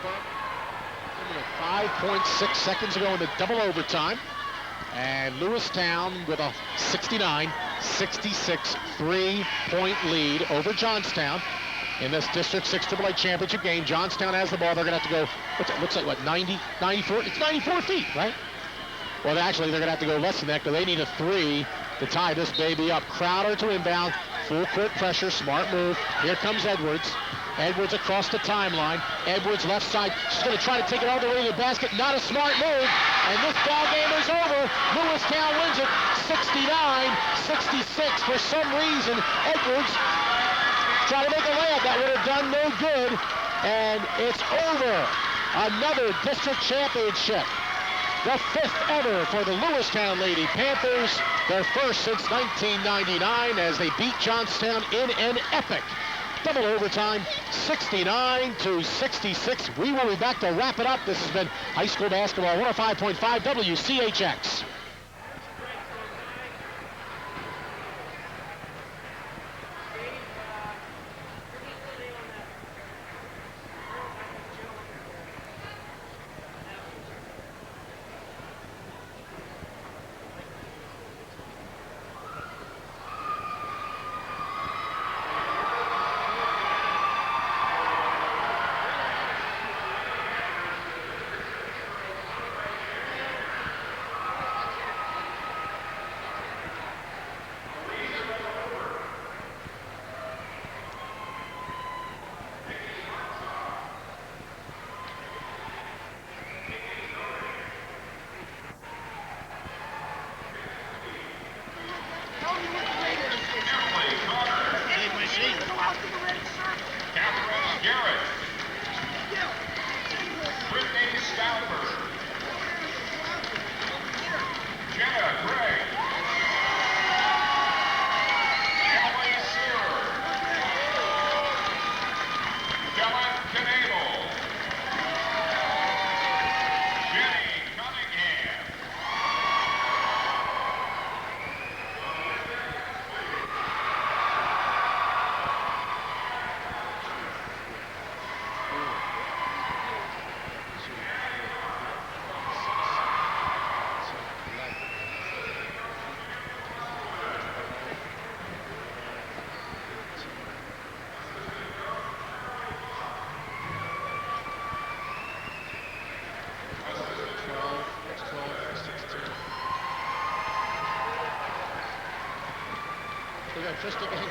Bump. 5.6 seconds ago in the double overtime. And Lewistown with a 69-66 three-point lead over Johnstown in this District 6 AAA championship game. Johnstown has the ball. They're going to have to go, looks like what, 90, 94? It's 94 feet, right? Well, actually, they're going to have to go less than that because they need a three to tie this baby up. Crowder to inbound. Full court pressure. Smart move. Here comes Edwards. Edwards across the timeline. Edwards left side. She's going to try to take it all the way to the basket. Not a smart move. And this ball game is over. Lewistown wins it 69-66. For some reason, Edwards tried to make a layup. That would have done no good. And it's over. Another district championship. The fifth ever for the Lewistown Lady Panthers. Their first since 1999 as they beat Johnstown in an epic double overtime, 69-66. We will be back to wrap it up. This has been high school basketball 105.5 WCHX. Just again.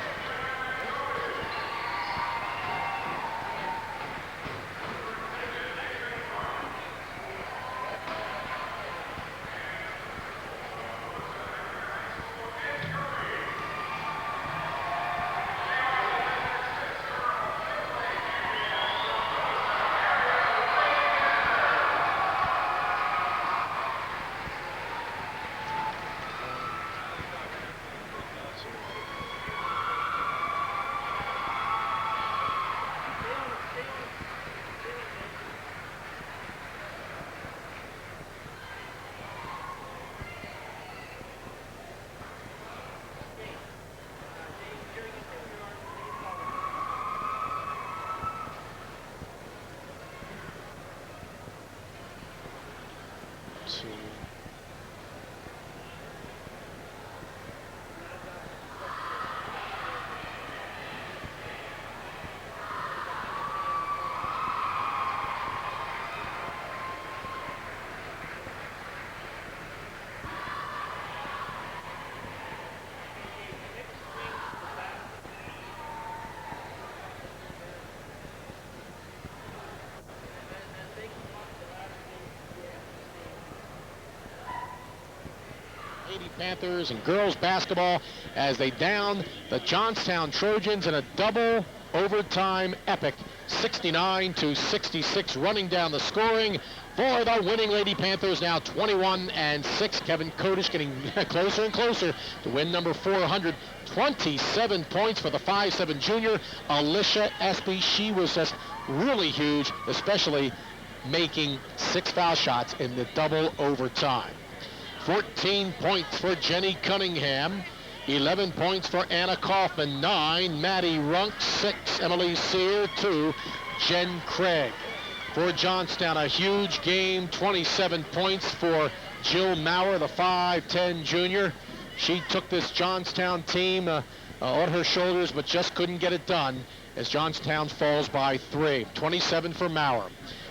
Lady Panthers and girls basketball as they down the Johnstown Trojans in a double overtime epic, 69-66, running down the scoring for the winning Lady Panthers, now 21-6. Kevin Kodish getting closer and closer to win number 400. 27 points for the 5'7" junior, Alicia Espy. She was just really huge, especially making 6 foul shots in the double overtime. 14 points for Jenny Cunningham. 11 points for Anna Kaufman. 9, Maddie Runk. 6, Emily Sear. 2, Jen Craig. For Johnstown, a huge game. 27 points for Jill Maurer, the 5'10" junior. She took this Johnstown team on her shoulders, but just couldn't get it done as Johnstown falls by 3. 27 for Maurer.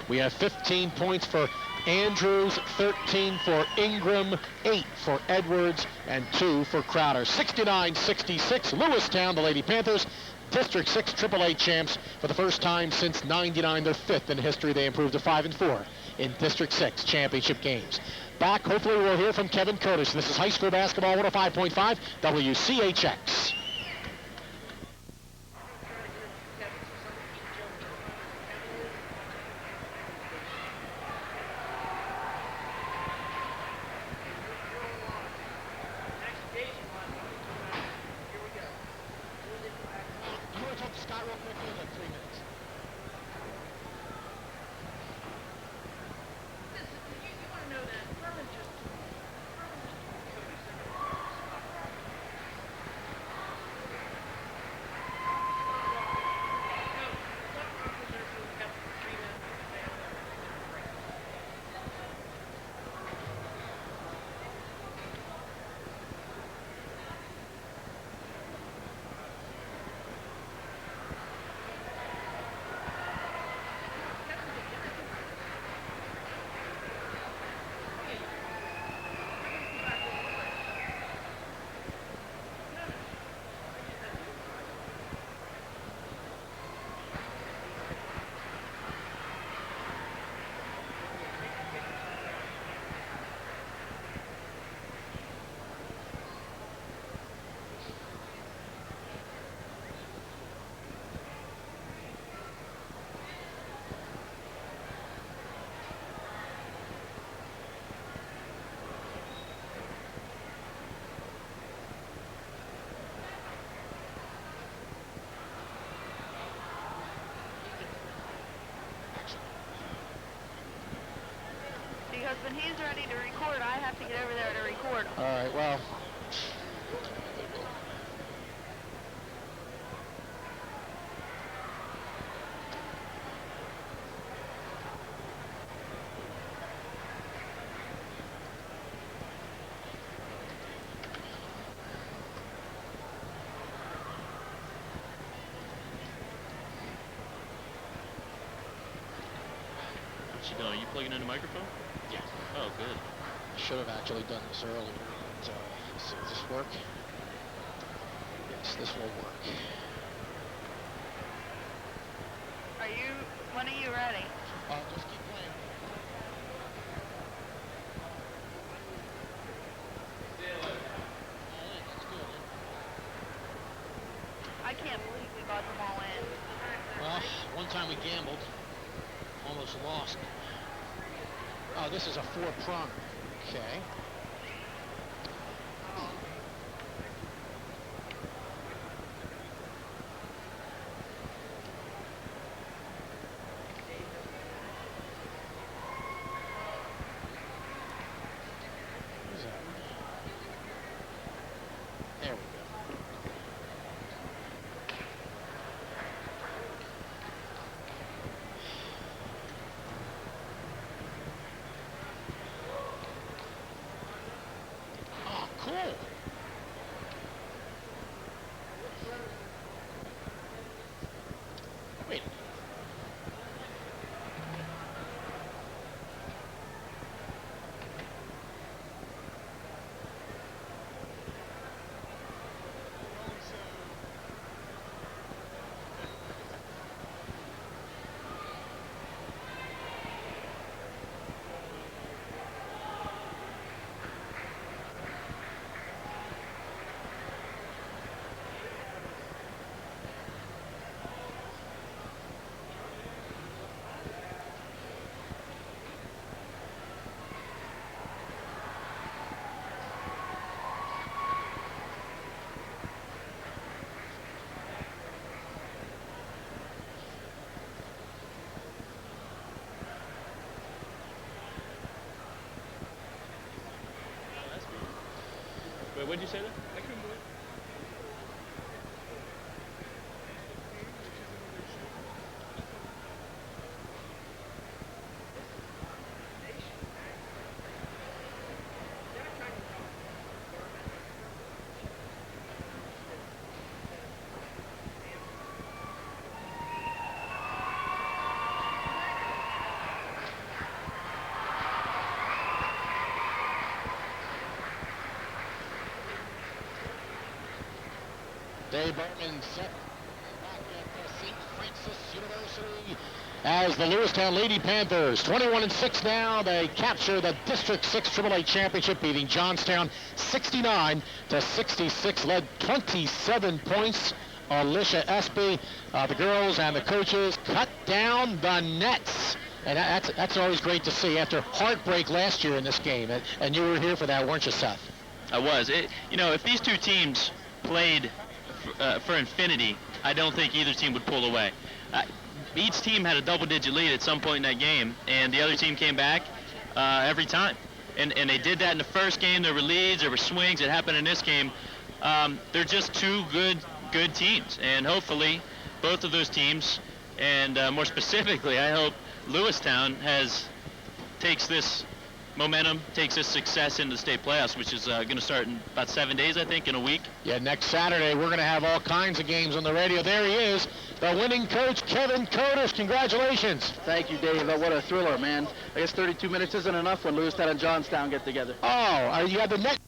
We have 15 points for Andrews, 13 for Ingram, 8 for Edwards, and 2 for Crowder. 69-66, Lewistown, the Lady Panthers, District 6 AAA champs for the first time since '99. Their 5th in history. They improved to 5-4 in District 6 championship games. Back, hopefully we'll hear from Kevin Kodish. This is high school basketball, 105.5 WCHX. Because when he's ready to record, I have to get over there to record him. All right, well. Are you plugging in a microphone? Yeah. Oh, good. I should have actually done this earlier. But, let's see, does this work? Yes, this will work. When are you ready? Just keep playing. That's good. I can't believe we got them all in. Well, one time we gambled. Almost lost. Oh, this is a 4-prong. Okay. What is that? There we go. Cool. Wait. What'd you say there? Dave Berman set back at St. Francis University as the Lewistown Lady Panthers, 21-6 now. They capture the District 6 AAA championship, beating Johnstown 69-66, led 27 points. Alicia Espy, the girls and the coaches cut down the nets. And that's always great to see after heartbreak last year in this game. And you were here for that, weren't you, Seth? I was. If these two teams played for infinity, I don't think either team would pull away. Each team had a double-digit lead at some point in that game, and the other team came back every time. And they did that in the first game. There were leads, there were swings. It happened in this game. They're just two good teams, and hopefully both of those teams, and more specifically, I hope Lewistown takes this momentum, takes this success into the state playoffs, which is going to start in about 7 days, I think, in a week. Yeah, next Saturday we're going to have all kinds of games on the radio. There he is, the winning coach, Kevin Curtis. Congratulations. Thank you, Dave. What a thriller, man. I guess 32 minutes isn't enough when Lewistown and Johnstown get together. Oh, you had the next